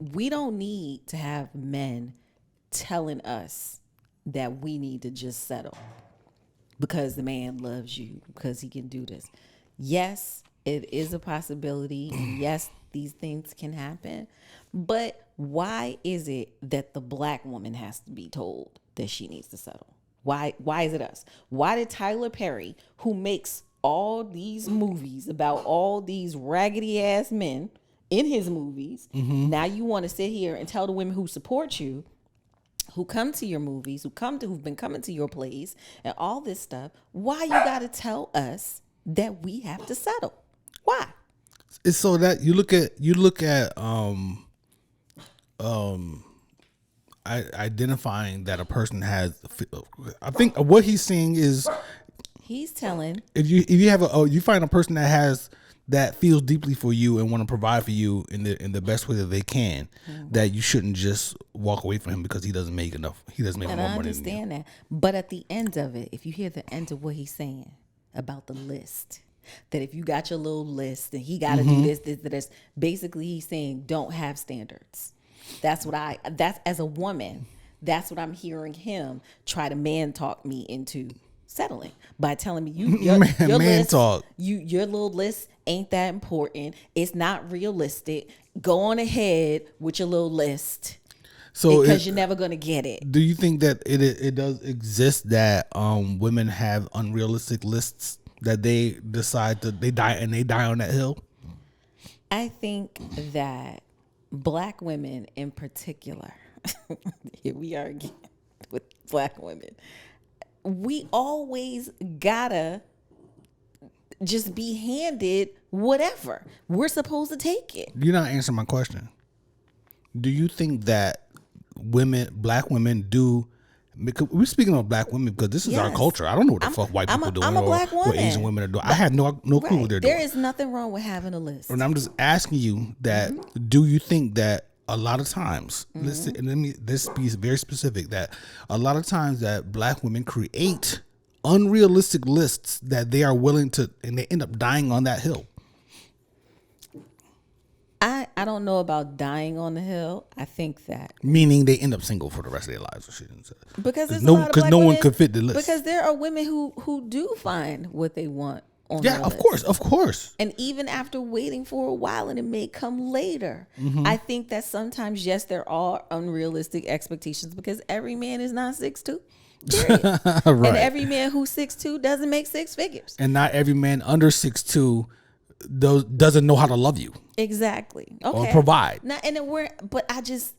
We don't need to have men telling us that we need to just settle because the man loves you, because he can do this. Yes, it is a possibility. Yes, these things can happen. But why is it that the black woman has to be told that she needs to settle? Why is it us? Why did Tyler Perry, who makes all these movies about all these raggedy ass men in his movies, now you want to sit here and tell the women who support you, who come to your movies, who've been coming to your plays and all this stuff, why you got to tell us that we have to settle? Why? It's so that you look at identifying that a person has. I think what he's saying is, he's telling, if you you find a person that feels deeply for you and want to provide for you in the best way that they can, that you shouldn't just walk away from him because he doesn't make enough. He doesn't make more money. And I understand that, but at the end of it, if you hear the end of what he's saying about the list, that if you got your little list and he got to do this, basically he's saying don't have standards. That's as a woman, that's what I'm hearing him try to man talk me into settling by telling me your list, talk. Your little list ain't that important. It's not realistic. Go on ahead with your little list. So because you're never gonna get it. Do you think that it does exist that women have unrealistic lists that they decide they die on that hill? I think that Black women in particular, here we are again with Black women, we always gotta just be handed whatever. We're supposed to take it. You're not answering my question. Do you think that Black women do? Because we're speaking of Black women because this is our culture. I don't know what the fuck white people are doing. I'm a Black woman. What Asian women are doing. I have no clue what they're doing. There is nothing wrong with having a list. And I'm just asking you that. Do you think that a lot of times, let's be very specific, that a lot of times that Black women create unrealistic lists that they are willing to, and they end up dying on that hill? I don't know about dying on the hill. I think that meaning they end up single for the rest of their lives or shit. Because no one could fit the list. Because there are women who do find what they want on the list. Of course. And even after waiting for a while, and it may come later. I think that sometimes, yes, there are unrealistic expectations because every man is not 6'2". Right. And every man who's 6'2" doesn't make six figures. And not every man under 6'2" doesn't know how to love you. Exactly. Okay. Or provide. Now,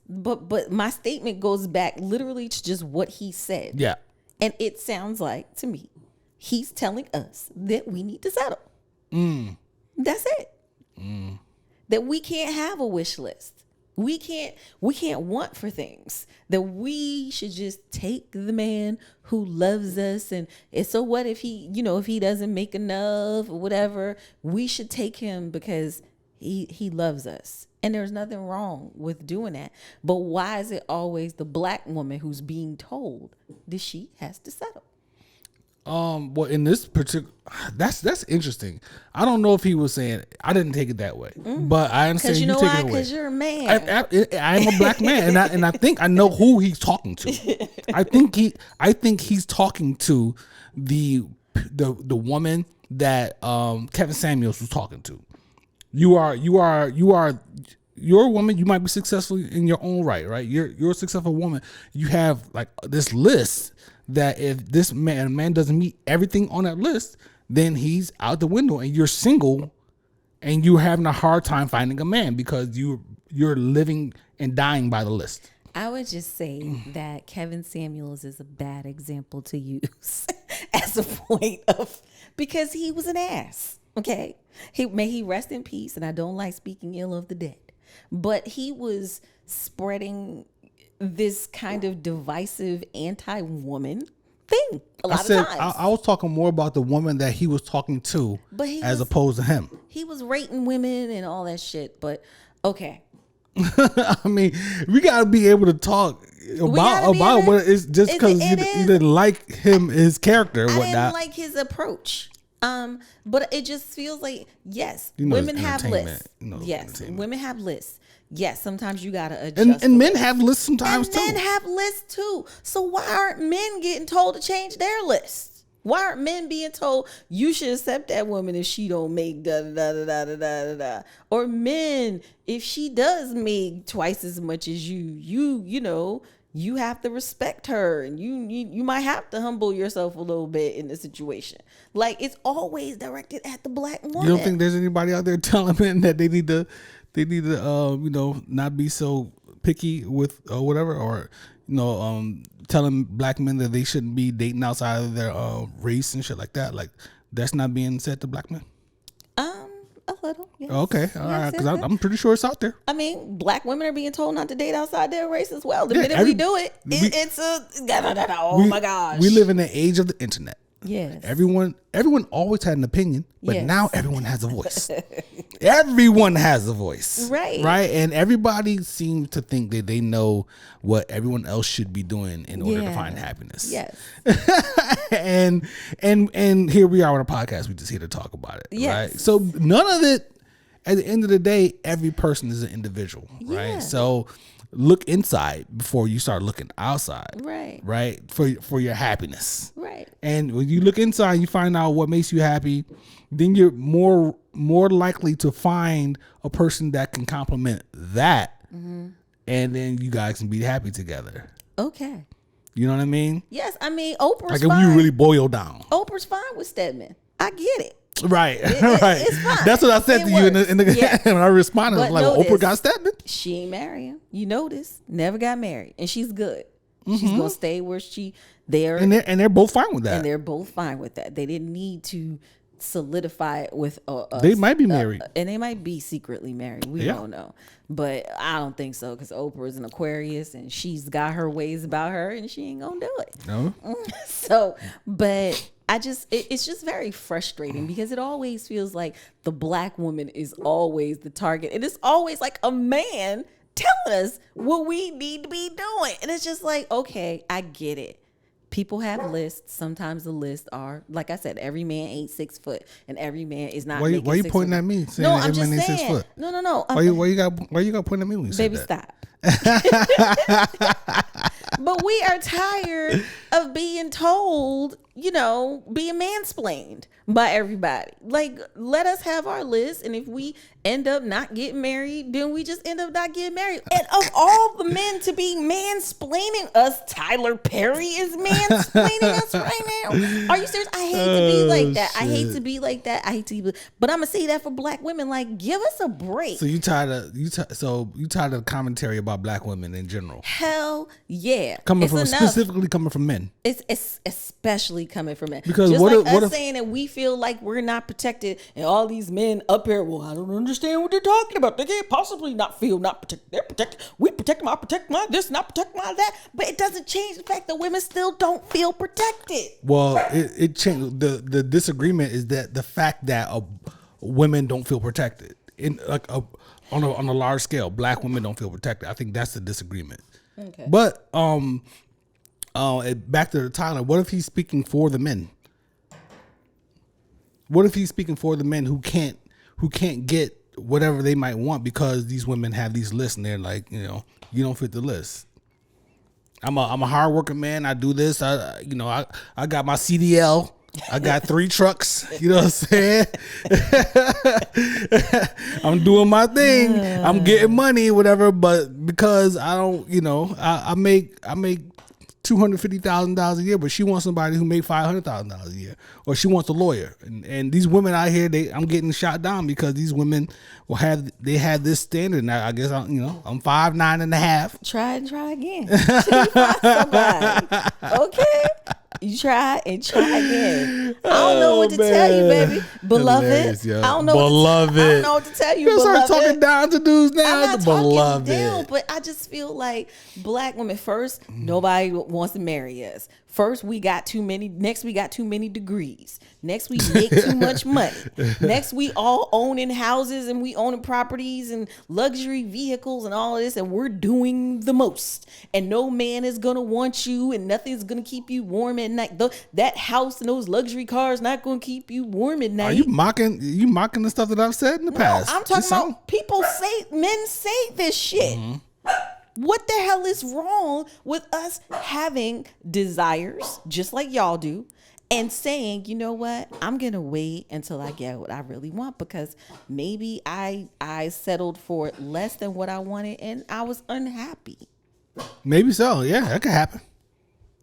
but my statement goes back literally to just what he said. Yeah. And it sounds like to me, he's telling us that we need to settle. That's it. That we can't have a wish list. We can't want for things. That we should just take the man who loves us, and so what if he doesn't make enough or whatever, we should take him because he loves us. And there's nothing wrong with doing that. But why is it always the Black woman who's being told that she has to settle? Well, in this particular, that's interesting. I don't know if he was saying, I didn't take it that way, but I understand you take it away. Because you're a man. I am a Black man, and I think I know who he's talking to. I think he's talking to the woman that Kevin Samuels was talking to. You're a woman. You might be successful in your own right? You're a successful woman. You have like this list that if this man doesn't meet everything on that list, then he's out the window, and you're single, and you're having a hard time finding a man because you're living and dying by the list. I would just say that Kevin Samuels is a bad example to use as a point of, because he was an ass. Okay, may he rest in peace, and I don't like speaking ill of the dead, but he was spreading this kind of divisive anti-woman thing a lot of times. I was talking more about the woman that he was talking to, opposed to him. He was rating women and all that shit, but okay. I mean, we gotta be able to talk about what it's just because you didn't like his character and whatnot. I didn't like his approach. But it just feels like, yes, women have lists. Yes, women have lists. Yes, sometimes you gotta adjust. And men have lists sometimes too. Men have lists too. So why aren't men getting told to change their lists? Why aren't men being told you should accept that woman if she don't make da da da da da da da? Or men, if she does make twice as much as you have to respect her, and you might have to humble yourself a little bit in the situation. Like, it's always directed at the Black woman. You don't think there's anybody out there telling men that they need to not be so picky with whatever, or telling Black men that they shouldn't be dating outside of their race and shit like that? Like, that's not being said to Black men. A little. Yes. Okay, all right, because I'm pretty sure it's out there. I mean, Black women are being told not to date outside their race as well. The minute we do it, it's a my gosh. We live in the age of the internet. Yes. Everyone always had an opinion, but now everyone has a voice. Everyone has a voice. Right. Right. And everybody seems to think that they know what everyone else should be doing in order to find happiness. Yes. and here we are on a podcast. We just here to talk about it. Yes. Right. So none of it, at the end of the day, every person is an individual. Right. Yeah. So look inside before you start looking outside. Right. For your happiness. Right. And when you look inside, you find out what makes you happy. Then you're more likely to find a person that can complement that, and then you guys can be happy together. Okay. You know what I mean? Yes, I mean Oprah's like fine. If you really boil down, Oprah's fine with Stedman. I get it. Right, right. It's fine. That's what I said to you in the yeah. when I responded. I was like, well, Oprah got Stedman. She ain't marry him. You know this. Never got married, and she's good. She's gonna stay where there. And they're both fine with that. And they're both fine with that. They didn't need to solidify it with they might be married, and they might be secretly married. We don't know, but I don't think so, because Oprah is an Aquarius and she's got her ways about her, and she ain't gonna do it. No. So, but it's just very frustrating, because it always feels like the black woman is always the target, and it's always like a man telling us what we need to be doing, and it's just like, okay, I get it. People have lists. Sometimes the lists are, like I said, every man ain't 6 foot, and every man is not. Why you pointing at me? No, I'm just saying. 6 foot? No. Why you got pointing at me when you baby, said that? Stop. But we are tired of being told, being mansplained by everybody. Like, let us have our list, and if we end up not getting married, then we just end up not getting married. And of all the men to be mansplaining us, Tyler Perry is mansplaining us right now. Are you serious? I hate to be like that. Shit. I hate to be like that. But I'm gonna say that for black women. Like, give us a break. So you tired of the commentary about black women in general? Hell yeah. Specifically coming from men. It's especially coming from men. Because just what if saying that we feel like we're not protected, and all these men up here, well, I don't understand what they're talking about. They can't possibly not feel not protected. They're protected. We protect them. I protect my this, not protect my that. But it doesn't change the fact that women still don't feel protected. Well, it changed. The disagreement is that the fact that women don't feel protected in on a large scale, black women don't feel protected. I think that's the disagreement. Okay. But back to Tyler. What if he's speaking for the men? What if he's speaking for the men who can't get whatever they might want because these women have these lists and they're like, you don't fit the list. I'm a hardworking man. I do this. I got my CDL. I got 3 trucks. You know what I'm saying? I'm doing my thing. I'm getting money, whatever. But because I don't, I make $250,000 a year, but she wants somebody who make $500,000 a year, or she wants a lawyer. And these women out here, I'm getting shot down because these women have this standard. And I guess I'm 5'9.5". Try again. Till you find somebody. Okay. You try and try again. I don't know what to tell you, baby. Beloved. I don't know what to tell you, beloved. Start talking down to dudes now. I'm not talking down, but I just feel like black women, first, nobody wants to marry us. First, we got too many. Next, we got too many degrees. Next, we make too much money. Next, we all owning houses and we owning properties and luxury vehicles and all of this, and we're doing the most. And no man is gonna want you, and nothing's gonna keep you warm at night. That house and those luxury cars not gonna keep you warm at night. Are you mocking the stuff that I've said in the past? No, I'm talking about men say this shit. Mm-hmm. What the hell is wrong with us having desires just like y'all do and saying, you know what, I'm going to wait until I get what I really want, because maybe I settled for less than what I wanted and I was unhappy. Maybe so. Yeah, that could happen.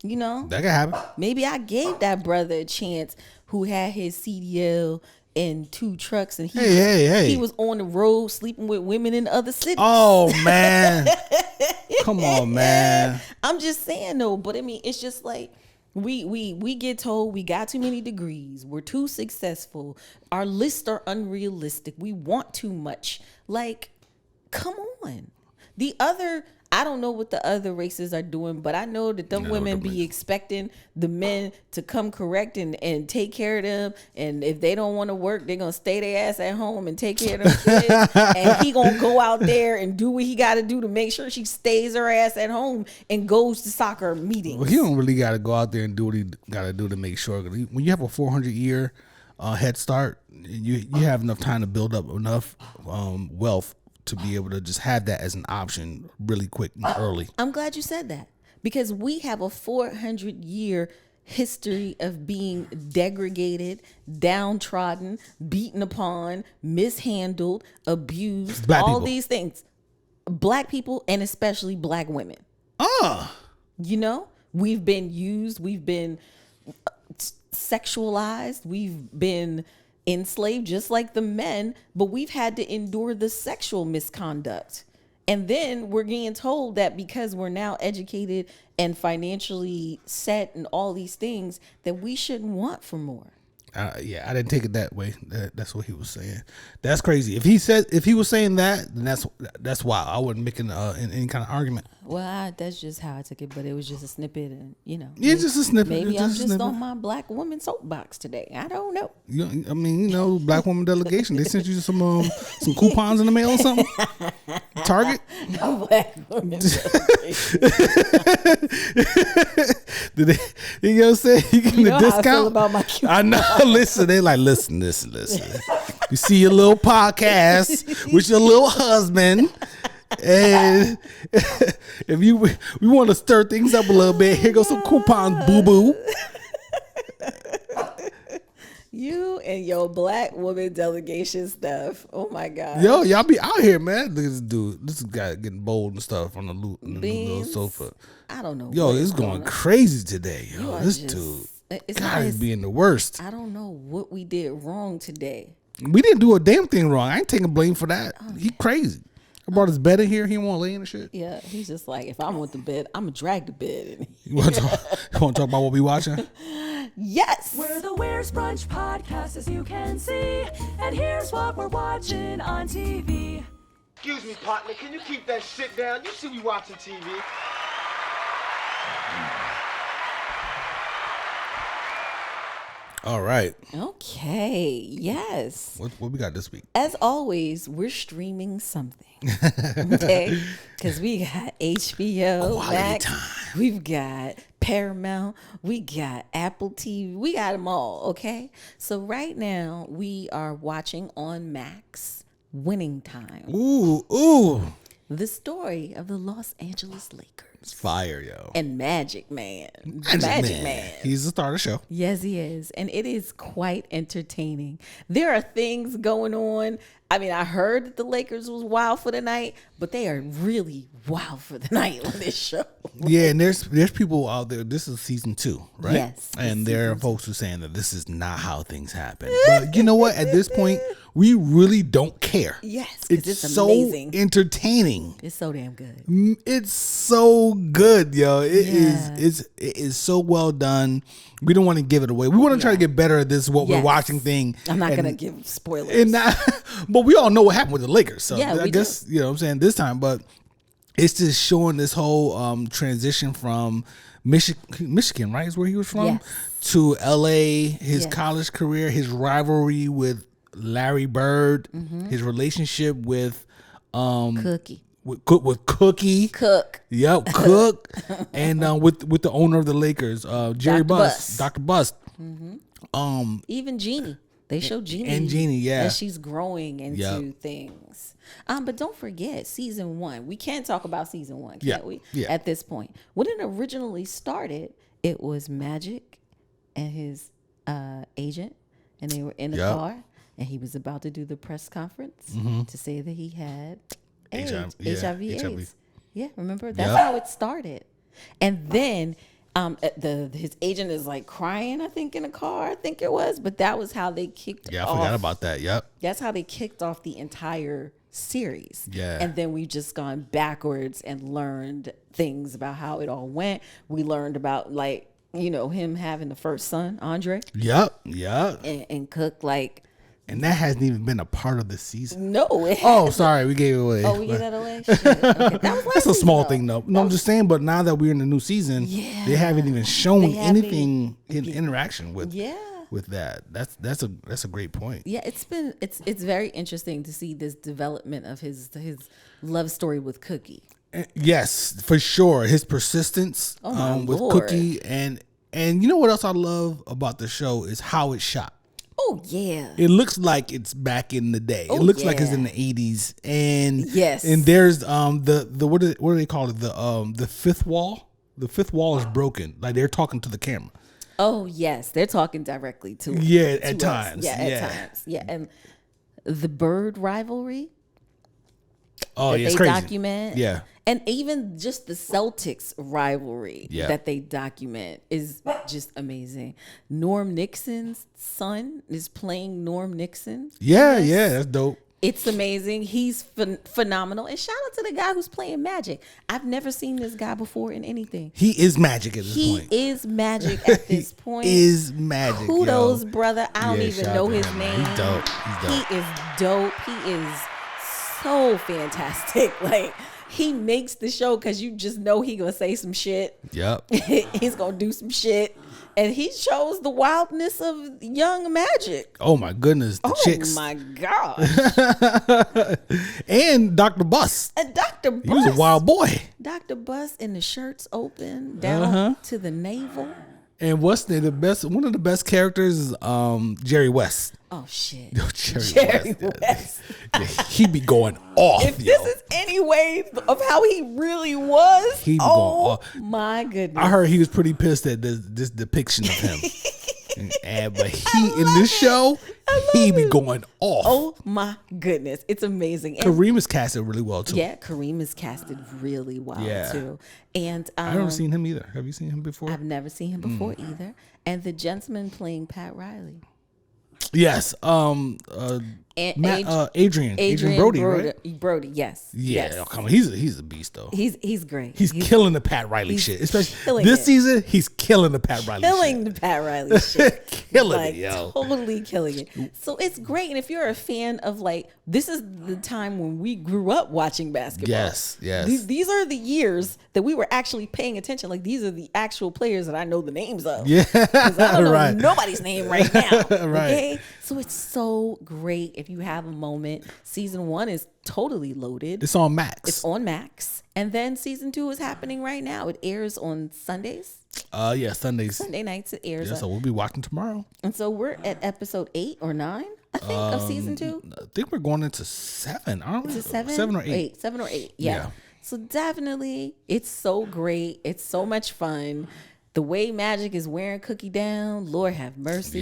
That could happen. Maybe I gave that brother a chance who had his CDL and 2 trucks, and he was on the road sleeping with women in other cities. Oh man. Come on, man. I'm just saying though, but I mean, it's just like we get told we got too many degrees, we're too successful, our lists are unrealistic, we want too much. Like, come on. I don't know what the other races are doing, but I know that them women be expecting the men to come correct and take care of them. And if they don't want to work, they're going to stay their ass at home and take care of them kids. And he going to go out there and do what he got to do to make sure she stays her ass at home and goes to soccer meetings. Well, he don't really got to go out there and do what he got to do to make sure. When you have a 400-year head start, you have enough time to build up enough wealth to be able to just have that as an option really quick and early. I'm glad you said that, because we have a 400-year history of being degraded, downtrodden, beaten upon, mishandled, abused, Black all people. these things. Black people, and especially black women. You know, we've been used, we've been sexualized, we've been enslaved just like the men, but we've had to endure the sexual misconduct. And then we're getting told that because we're now educated and financially set and all these things, that we shouldn't want for more. Yeah, I didn't take it that way. That's what he was saying. That's crazy. If he was saying that, then that's why I wasn't making any kind of argument. Well, that's just how I took it, but it was just a snippet, and Yeah, just a snippet. Maybe I'm just snippet. on my black woman soapbox today. I don't know. I mean, black woman delegation. They sent you some coupons in the mail or something. Target. Black woman Did they? You know what I'm saying? You getting know a how I discount? feel about my coupons. I know. Listen, they like listen. You see your little podcast with your little husband. And if we want to stir things up a little bit, here goes some coupons, boo boo. You and your black woman delegation stuff. Oh my God. Yo, y'all be out here, man. Look at this dude. This guy getting bold and stuff on the little sofa. I don't know. Yo, it's going crazy today. Yo, this dude. God, he's being the worst. I don't know what we did wrong today. We didn't do a damn thing wrong. I ain't taking blame for that. He crazy. I brought his bed in here. He won't lay in the shit. Yeah, he's just like, if I want the bed, I'm gonna drag the bed. You want to talk about what we watching? Yes. We're the Where's Brunch podcast, as you can see. And here's what we're watching on TV. Excuse me, partner. Can you keep that shit down? You see me watching TV. All right. Okay. Yes. What we got this week? As always, we're streaming something. Okay. Because we got HBO Quality Max. time. We've got Paramount. We got Apple TV. We got them all. Okay. So right now we are watching on Max Winning Time. Ooh. The story of the Los Angeles Lakers. Fire, yo. And Magic Man. Magic Man. He's the star of the show. Yes, he is. And it is quite entertaining. There are things going on. I mean, I heard that the Lakers was wild for the night, but they are really wild for the night on this show. Yeah, and there's people out there. This is season 2, right? Yes. And there are folks who are saying that this is not how things happen. But you know what? At this point, we really don't care. Yes, because it's so amazing. Entertaining. It's so damn good. It's so good, yo. It is so well done. We don't want to give it away. We want to try to get better at this we're watching thing. I'm not gonna give spoilers. And but we all know what happened with the Lakers. So Yeah, I guess you know what I'm saying this time, but it's just showing this whole transition from Michigan, right? Is where he was from, Yes. to LA, his Yes. college career, his rivalry with Larry Bird, his relationship with Cookie. with Cookie. Cook. Yep, Cook, and with the owner of the Lakers, Jerry Dr. Buss, Dr. Buss. Even Jeannie. They show Jeannie. And Jeannie, yeah. As she's growing into things. But don't forget, season 1. We can't talk about season 1, can't we? Yeah. At this point. When it originally started, it was Magic and his agent, and they were in the car, and he was about to do the press conference to say that he had AIDS, HIV/AIDS. Yeah, remember? That's how it started. And then his agent is like crying, I think, in a car, I think it was. But that was how they kicked off. Yeah, I forgot about that. Yep. That's how they kicked off the entire series. Yeah. And then we've just gone backwards and learned things about how it all went. We learned about, like, you know, him having the first son, Andre. Yep. And Cook, like, And that hasn't even been a part of the season. no. Oh, sorry, we gave it away. Oh, we get that away? Shit. Okay. That was last That's a small season, thing, though. No, I'm just saying. But now that we're in the new season, they haven't even shown They haven't anything in interaction with Yeah. with that. That's a great point. Yeah, it's very interesting to see this development of his love story with Cookie. Yes, for sure. His persistence with Lord. Cookie and you know what else I love about the show is how it's shot. Oh yeah. It looks like it's back in the day. It looks like it's in the 80s. And yes. And there's the what do they call it? The fifth wall. The fifth wall is broken. Like they're talking to the camera. Oh yes, they're talking directly to at times. Yeah, at times. Yeah, and the bird rivalry. Oh, that yeah, it's they crazy. document. Yeah. And even just the Celtics rivalry Yeah. that they document is just amazing. Norm Nixon's son is playing Norm Nixon. Yeah, that's dope. It's amazing. He's phenomenal. And shout out to the guy who's playing Magic. I've never seen this guy before in anything. He is magic at this point. He is magic at this point. Is magic. Kudos, yo. brother. I don't even shout know out to his him, name. man. He's dope. He is dope. He is so fantastic. Like, he makes the show because you just know he gonna say some shit. Yep. He's gonna do some shit. And he shows the wildness of young Magic. Oh my goodness, the chicks. Oh my gosh. And Dr. Bus. And Dr. Bus. He was a wild boy. Dr. Bus and the shirts open down to the navel. And what's the best? One of the best characters is Jerry West. Oh shit. Yo, Jerry West. Yeah, he be going off. If this is any way of how he really was, He be going off. My goodness. I heard he was pretty pissed at this depiction of him. But he in this show, he be going off. Oh my goodness. It's amazing. And Kareem is casted really well too. yeah, Kareem is casted really well too. And I haven't seen him either. Have you seen him before? I've never seen him before either. And the gentleman playing Pat Riley. Yes. Adrian Brody, right? Brody, yes. Yeah, yes. oh, come on. He's a beast though. He's great. He's killing the Pat Riley he's shit. Especially killing this it. season, he's killing the Pat Riley Killing shit. the Pat Riley shit. Killing like, it, yo. Totally killing it. So it's great. And if you're a fan of like, this is the time when we grew up watching basketball. Yes. These are the years that we were actually paying attention. Like, these are the actual players that I know the names of. Yeah. 'Cause I don't know Right. nobody's name right now. Right. Okay. So it's so great if you have a moment. Season 1 is totally loaded. It's on Max. It's on Max. And then season 2 is happening right now. It airs on Sundays. Yeah, Sundays. Sunday nights it airs. Yeah, so we'll be watching tomorrow. And so we're at episode 8 or 9, I think, of season 2. I think we're going into 7, aren't we? Is it 7? 7 or 8. 7 or 8. Yeah. Yeah. So definitely, it's so great. It's so much fun. The way Magic is wearing Cookie down, Lord have mercy.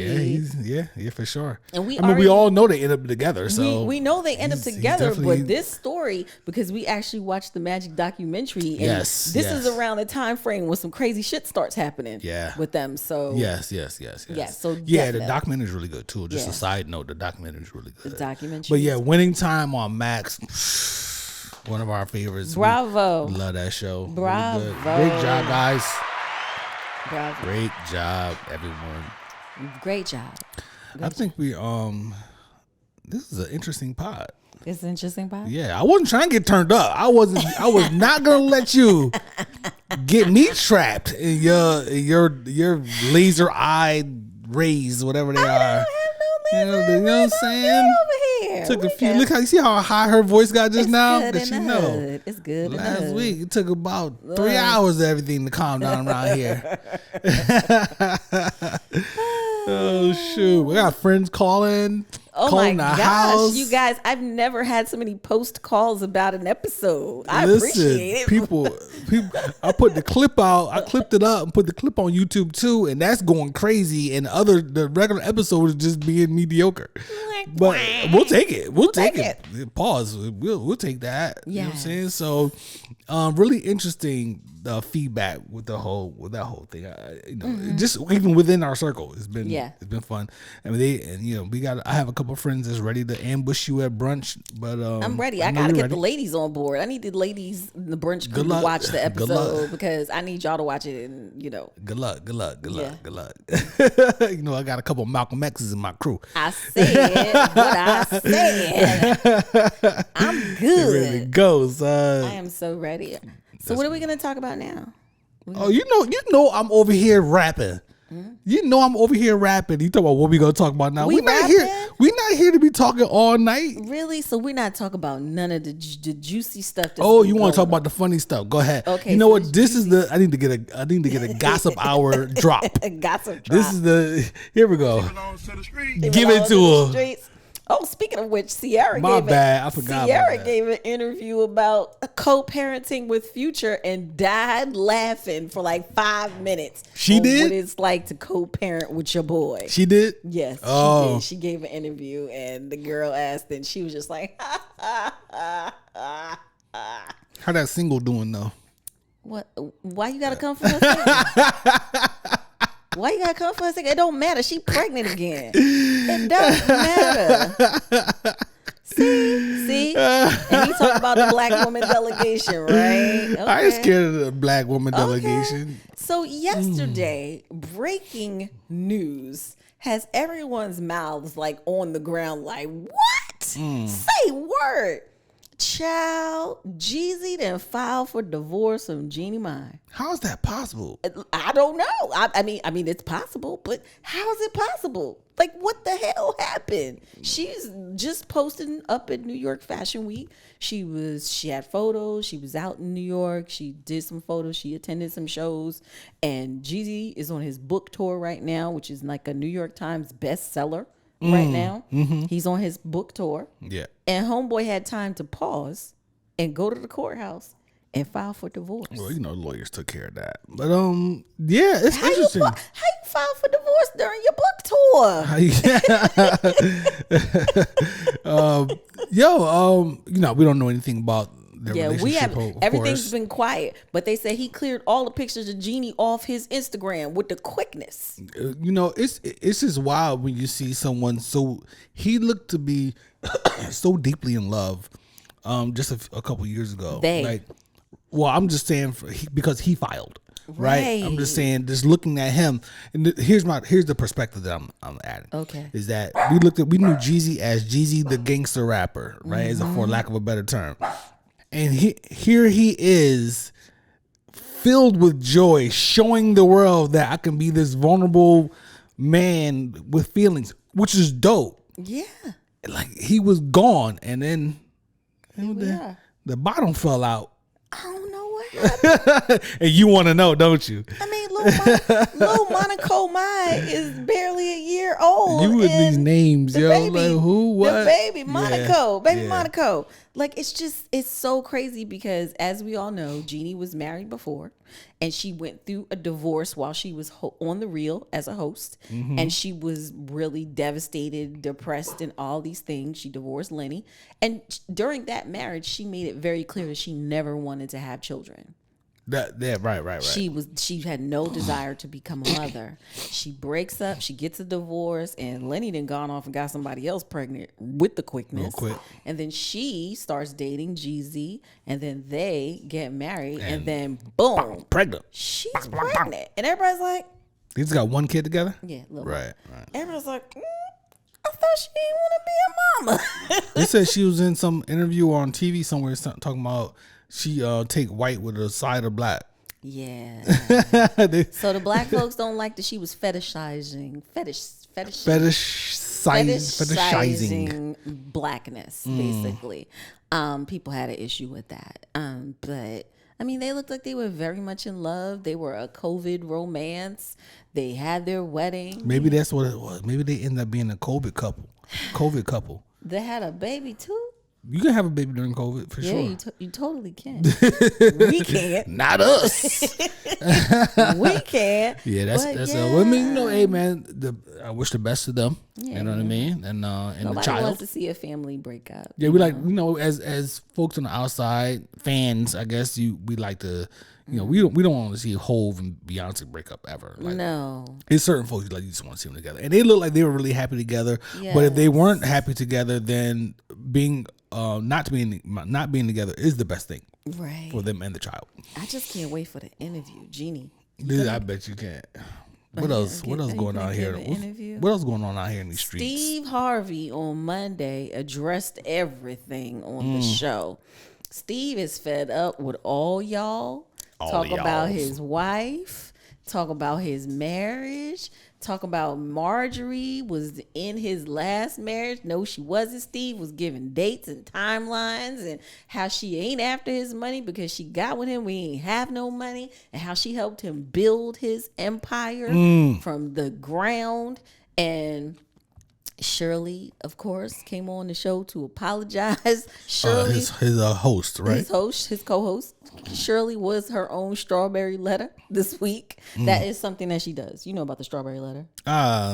Yeah, for sure. And we we all know they end up together. So we know they end up he's together, definitely- but this story, because we actually watched the Magic documentary, and Yes, this is yes. around the time frame when some crazy shit starts happening with them. So Yes. Yeah, so the definitely. documentary is really good too. Just Yeah. a side note, the documentary is really good. The documentary But yeah, is Winning Time on Max, one of our favorites. Bravo. We love that show. Really Bravo. good. Great job, guys. Bravo. Great job, everyone. Great job. I think we this is an interesting pod. It's an interesting part. Yeah, I wasn't trying to get turned up. I was not gonna let you get me trapped in your laser eyed rays, whatever they are. You know what I'm saying? Over here. Took a few. Look how you see how high her voice got just now. Good But you in the know, hood. It's good. in the last hood. week it took about 3 hours of everything to calm down around here. Oh shoot, we got friends calling. Oh my calling the gosh, house. you guys! I've never had so many post calls about an episode. I appreciate it. People. I put the clip out. I clipped it up and put the clip on YouTube too, and that's going crazy. And the regular episode is just being mediocre. But we'll take it. We'll take it. Pause. We'll take that. You know what I'm saying? So, really interesting feedback with that whole thing. Just even within our circle, it's been fun. I mean, I have a couple of friends that's ready to ambush you at brunch, but I'm ready. I gotta get the ladies on board. I need the ladies in the brunch crew to watch the episode because I need y'all to watch it. And good luck. Good luck. I got a couple of Malcolm X's in my crew. I said what I said. I'm good. It really goes. I am so ready. So what are we gonna talk about now? Oh, you know, I'm over here rapping. You know I'm over here rapping. You talk about what we gonna talk about now. We not here. rapping? We not here to be talking all night. Really? So we're not talking about none of the juicy stuff. Oh, you want to talk about the funny stuff? Go ahead. Okay. You know so what? This is the. I need to get a gossip hour drop. gossip drop. This is the. Here we go. Belongs to the street. Give it to her. Streets. Oh, speaking of which, Sierra My bad. I forgot about Sierra that. gave an interview about co-parenting with Future and died laughing for like 5 minutes. She on did? What it's like to co-parent with your boy. She did. Yes, Oh. she did. She gave an interview, and the girl asked, and she was just like, How that single doing though? "What? Why you gotta come for her second? Why you gotta come for her second? It don't matter. She pregnant again. It doesn't matter." See, and he talked about the black woman delegation, right? I ain't scared of the black woman delegation. So yesterday, breaking news has everyone's mouths like on the ground, like what? Say word. Child, Jeezy then filed for divorce from Jeannie Mai. How is that possible? I don't know. I mean, it's possible, but how is it possible? Like, what the hell happened? She's just posting up at New York Fashion Week. She had photos. She was out in New York. She did some photos. She attended some shows. And Jeezy is on his book tour right now, which is like a New York Times bestseller right now. He's on his book tour. Yeah. And homeboy had time to pause and go to the courthouse and file for divorce. Well, you know, lawyers took care of that. But yeah, it's interesting. How you file for divorce during your book tour? You know, we don't know anything about their Yeah, relationship. we have of everything's course. been quiet, but they said he cleared all the pictures of Jeannie off his Instagram with the quickness. You know, it's just wild when you see someone he looked to be so deeply in love just a couple years ago. I'm just saying because he filed. Right. I'm just saying, just looking at him, and here's the perspective that I'm adding. Okay. Is that we knew Jeezy as Jeezy the gangster rapper, right? For lack of a better term. And here he is, filled with joy, showing the world that I can be this vulnerable man with feelings, which is dope. Yeah. Like he was gone, and then Yeah. the bottom fell out. I don't know what happened. And you want to know, don't you? I mean, Lil Monaco Mai is barely a year old. You with these names, the yo, baby, like who, what? The baby, Monaco, Yeah, baby yeah. Monaco. Like, it's so crazy because, as we all know, Jeannie was married before, and she went through a divorce while she was on The Real as a host, and she was really devastated, depressed, and all these things. She divorced Lenny, and during that marriage, she made it very clear that she never wanted to have children. Right. She had no desire to become a mother. She breaks up, she gets a divorce, and Lenny then gone off and got somebody else pregnant with the quickness. Real quick. And then she starts dating Jeezy, and then they get married, and then boom, Pregnant. she's pregnant. And everybody's like, They just got one kid together? yeah, little Right. Everybody's like, I thought she didn't want to be a mama. They said she was in some interview on TV somewhere talking about she take white with a side of black. Yeah. They- So the black folks don't like that she was fetishizing blackness, basically. People had an issue with that. But I mean, they looked like they were very much in love. They were a COVID romance. They had their wedding. Maybe that's what it was. Maybe they ended up being a COVID couple. They had a baby too. You can have a baby during COVID for sure. Yeah, you totally can. We can't. Not us. We can't. Yeah, that's yeah. I mean, you know, hey man, I wish the best to them. Yeah, you know what I mean? And the Nobody child. wants to see a family break up. Yeah, we like, you know, as folks on the outside, fans, I guess we like to, you know, we don't want to see Hove and Beyonce break up ever. Like, No. it's certain folks like you just want to see them together, and they look like they were really happy together. But if they weren't happy together, then not being together is the best thing Right. for them and the child. I just can't wait for the interview, Jeannie. I bet you can't. What else? What else going on here? What else going on out here in these streets? Steve Harvey on Monday addressed everything on the show. Steve is fed up with all y'all. Talk about his wife, talk about his marriage, talk about Marjorie was in his last marriage. No, she wasn't. Steve was giving dates and timelines and how she ain't after his money because she got with him. We ain't have no money, and how she helped him build his empire from the ground. And Shirley, of course, came on the show to apologize. Shirley, his host, right? His co-host. Shirley was her own strawberry letter this week. That is something that she does. You know about the strawberry letter?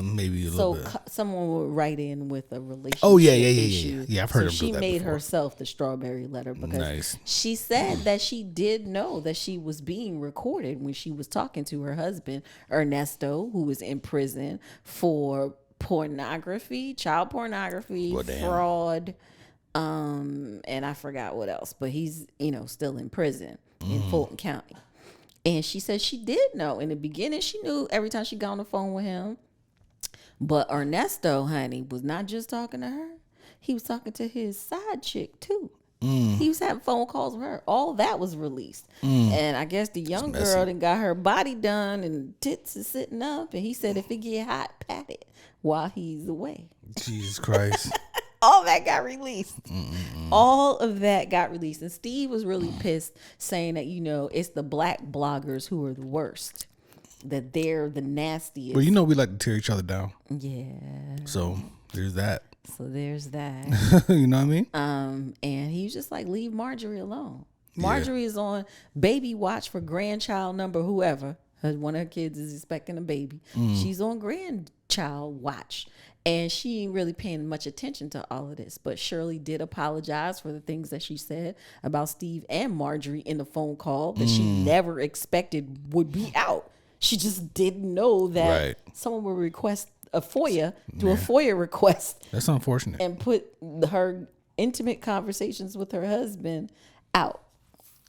Maybe a little bit. So someone would write in with a relationship. Oh yeah. issue. Yeah, I've heard so him do that she made before. herself the strawberry letter because Nice. she said that she did know that she was being recorded when she was talking to her husband Ernesto, who was in prison for pornography, child pornography, fraud, and I forgot what else, but he's, still in prison in Fulton County. And she said she did know. In the beginning, she knew every time she got on the phone with him. But Ernesto, honey, was not just talking to her. He was talking to his side chick, too. He was having phone calls with her. All that was released. And I guess the young girl done got her body done and tits is sitting up. And he said if it get hot, pat it while he's away. Jesus Christ. All that got released. All of that got released. And Steve was really pissed, saying that, it's the black bloggers who are the worst. That they're the nastiest. Well, we like to tear each other down. Yeah. So there's that. So there's that. You know what I mean? And he was just like, leave Marjorie alone. Marjorie is on baby watch for grandchild number whoever. One of her kids is expecting a baby. She's on grandchild watch. And she ain't really paying much attention to all of this. But Shirley did apologize for the things that she said about Steve and Marjorie in the phone call that she never expected would be out. She just didn't know that someone would request a FOIA, do a FOIA request. That's unfortunate. And put her intimate conversations with her husband out.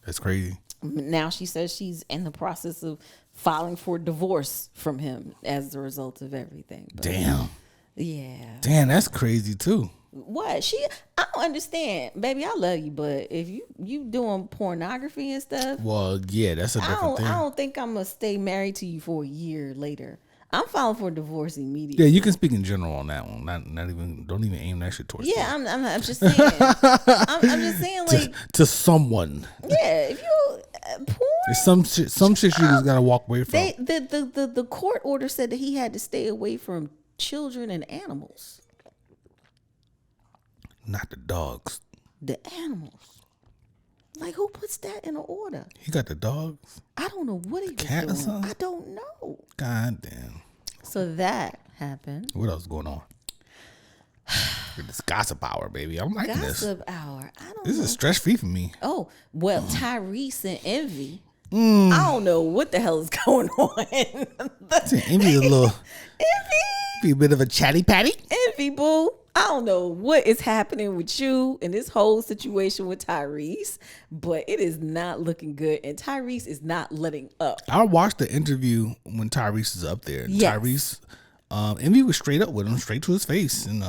That's crazy. Now she says she's in the process of filing for divorce from him as a result of everything. But damn. Yeah. Damn, that's crazy too. What? I don't understand. Baby, I love you, but if you doing pornography and stuff. Well, yeah, that's a different thing. I don't think I'm going to stay married to you for a year later. I'm filing for divorce immediately. Yeah, you can speak in general on that one. Not even. Don't even aim that shit towards. Yeah, I'm just saying. I'm just saying, like to someone. Yeah, if you porn. There's some shit you just gotta walk away from. The court order said that he had to stay away from children and animals. Not the dogs. The animals. Like, who puts that in an order? He got the dogs. I don't know what he was cat doing. or something? I don't know. God damn. So that happened. What else is going on? This gossip hour, baby. I'm liking this. Gossip hour. This is stress free for me. Oh, well, Tyrese and Envy. I don't know what the hell is going on. Envy is a little. Be a bit of a chatty patty. Envy, boo. I don't know what is happening with you in this whole situation with Tyrese, but it is not looking good. And Tyrese is not letting up. I watched the interview when Tyrese is up there. Yes. Tyrese, Envy was straight up with him, straight to his face. And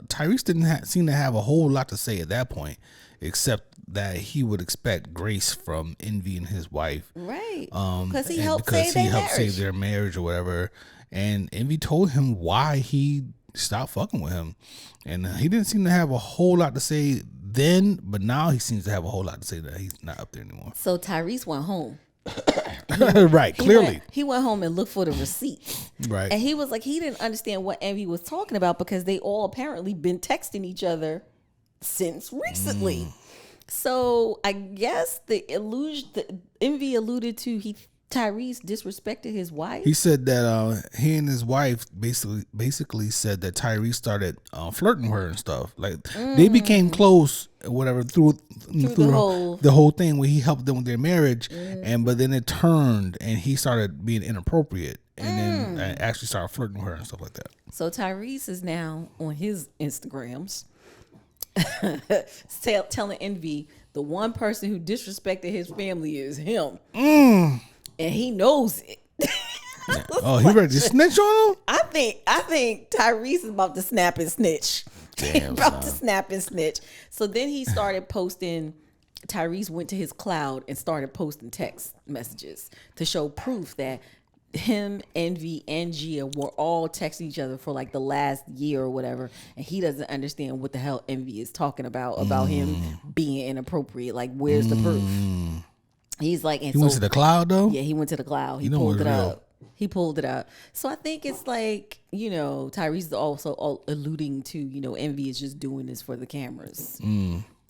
Tyrese didn't seem to have a whole lot to say at that point, except that he would expect grace from Envy and his wife. Right. Because he helped save their marriage or whatever. And Envy told him why he stopped fucking with him. And he didn't seem to have a whole lot to say then, but now he seems to have a whole lot to say that he's not up there anymore. So Tyrese went home. Right, clearly. He went home and looked for the receipts. Right. And he was like, he didn't understand what Envy was talking about because they all apparently been texting each other since recently. So I guess the Envy alluded to Tyrese disrespected his wife. He said that he and his wife basically said that Tyrese started flirting with her and stuff. Like they became close, or whatever, through the whole thing where he helped them with their marriage, but then it turned and he started being inappropriate and then actually started flirting with her and stuff like that. So Tyrese is now on his Instagrams telling Envy the one person who disrespected his family is him. And he knows it. Oh, he ready to snitch on him? I think Tyrese is about to snap and snitch. Damn, about to snap and snitch. So then he started posting. Tyrese went to his cloud and started posting text messages to show proof that him, Envy, and Gia were all texting each other for like the last year or whatever, and he doesn't understand what the hell Envy is talking about him being inappropriate. Like, where's the proof? He's like, and he went to the cloud though. Yeah, he went to the cloud. He pulled it up. He pulled it up. So I think it's like, Tyrese is also alluding to, Envy is just doing this for the cameras.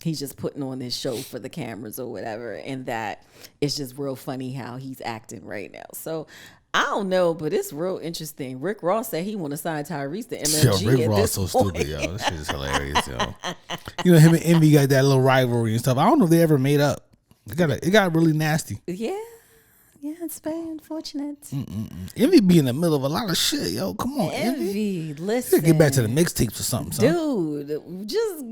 He's just putting on this show for the cameras or whatever, and that it's just real funny how he's acting right now. So I don't know, but it's real interesting. Rick Ross said he want to sign Tyrese to MFG. Yo, Rick Ross so stupid, yo. This shit is hilarious, yo. Him and Envy got that little rivalry and stuff. I don't know if they ever made up. It got really nasty. Yeah, it's very unfortunate. Envy be in the middle of a lot of shit, yo. Come on, Envy. Listen, get back to the mixtapes or something, son. Dude. Just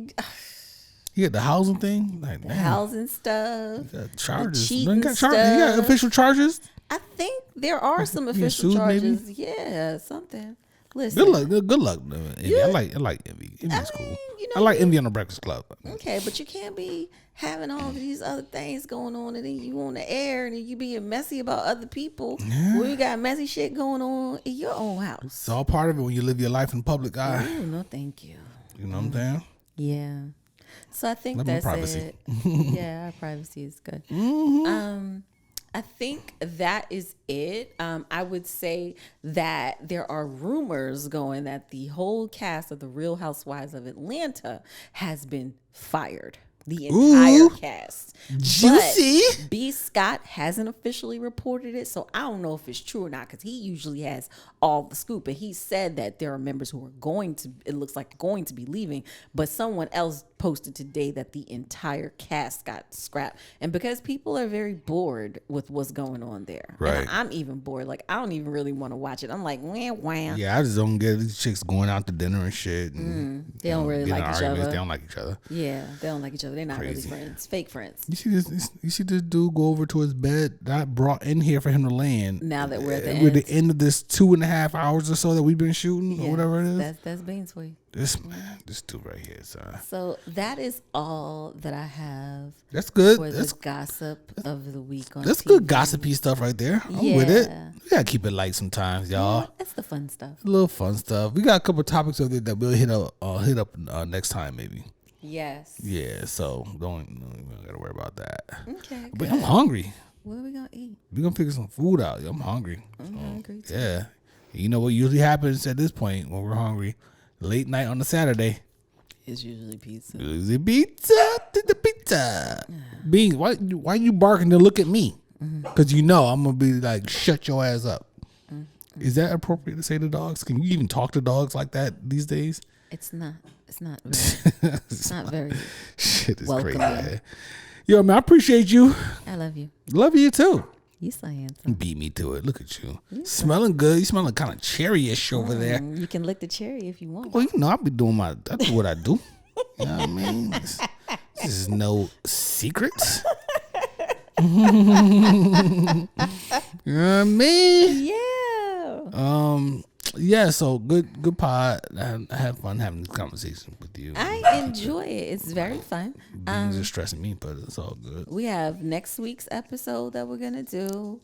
you got the housing thing, like the housing stuff. You got charges. You got official charges. I think there are some official charges. Maybe? Yeah, something. Listen. Good luck. Envy. I like Envy. Envy's cool. I like Envy on the Breakfast Club. Okay, but you can't be having all of these other things going on, and then you on the air, and then you being messy about other people. Yeah. Where you got messy shit going on in your own house. It's all part of it when you live your life in public eye. Oh, no, thank you. You know what I'm saying? Yeah. So I think that's it. Yeah, our privacy is good. I think that is it. I would say that there are rumors going that the whole cast of The Real Housewives of Atlanta has been fired. The entire cast. Juicy. But B. Scott hasn't officially reported it, so I don't know if it's true or not, because he usually has all the scoop. And he said that there are members who are going to be leaving, but someone else posted today that the entire cast got scrapped. And because people are very bored with what's going on there. Right. And I'm even bored. Like, I don't even really want to watch it. I'm like, wah. Yeah, I just don't get these chicks going out to dinner and shit. And, they don't really like each other. They don't like each other. Yeah, they don't like each other. They're not really friends. Fake friends. You see this dude go over to his bed that I brought in here for him to land. Now that we're at the end. We're at the end of this 2.5 hours or so that we've been shooting or whatever it is. That's Beans for you. This dude right here, son. So that is all that I have. That's good. For the gossip of the week on That's TV. Good gossipy stuff right there. I'm with it. We gotta keep it light sometimes, y'all. Yeah, that's the fun stuff. A little fun stuff. We got a couple of topics of it that we'll hit up next time maybe. Yes. Yeah. So we don't gotta worry about that. Okay. But I'm hungry. What are we gonna eat? We gonna figure some food out. I'm hungry. I'm hungry too. Yeah. You know what usually happens at this point when we're hungry? Late night on a Saturday. It's usually pizza. Usually pizza. Beans, why you barking to look at me? Because I'm gonna be like, shut your ass up. Is that appropriate to say to dogs? Can you even talk to dogs like that these days? It's not. It's not very. It's not very. Shit is welcoming. crazy. Man. Yo, man, I appreciate you. I love you. Love you too. You so handsome. Beat me to it. Look at you. Smelling good. You smelling kind of cherry-ish over there. You can lick the cherry if you want. Well, I be doing that's what I do. You know what I mean? This is no secret. You know what I mean? Yeah. Yeah, so good pod. I had fun having this conversation with you. I enjoy it. It's very fun. Beans are stressing me, but it's all good. We have next week's episode that we're gonna do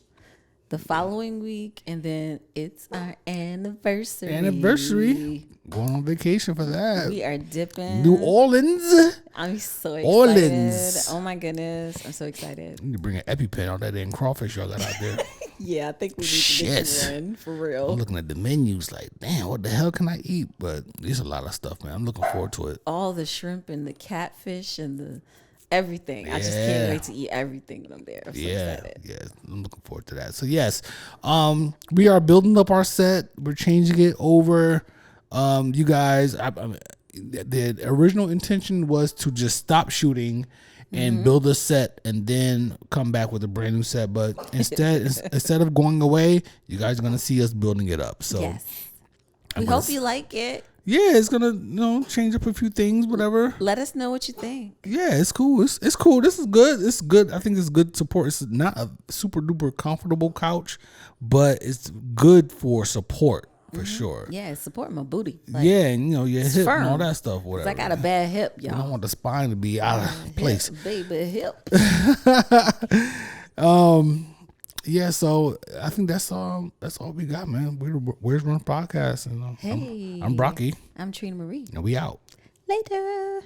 the following week, and then it's our anniversary. Going on vacation for that. We are dipping New Orleans. I'm so excited. Orleans. Oh my goodness, I'm so excited. You need to bring an EpiPen on that damn crawfish y'all got out there. Yeah, I think we need to get one for real. I'm looking at the menus like, damn, what the hell can I eat? But there's a lot of stuff, man. I'm looking forward to it. All the shrimp and the catfish and the everything. I just can't wait to eat everything when I'm there. I'm so excited. Yeah, I'm looking forward to that. So yes, we are building up our set. We're changing it over. You guys, the original intention was to just stop shooting and build a set and then come back with a brand new set. But instead of going away, you guys are going to see us building it up. So yes. We hope you like it. Yeah, it's going to change up a few things, whatever. Let us know what you think. Yeah, it's cool. It's cool. This is good. It's good. I think it's good support. It's not a super duper comfortable couch, but it's good for support. For sure. Yeah, it's supporting my booty. Like, yeah, and your hip firm. and all that stuff. Whatever. I got a bad hip, y'all. I don't want the spine to be out of place. Baby hip. Yeah, so I think that's all we got, man. We're Where's Brunch Podcast, and Hey, I'm Brocky, I'm Trina Marie. and we out. Later.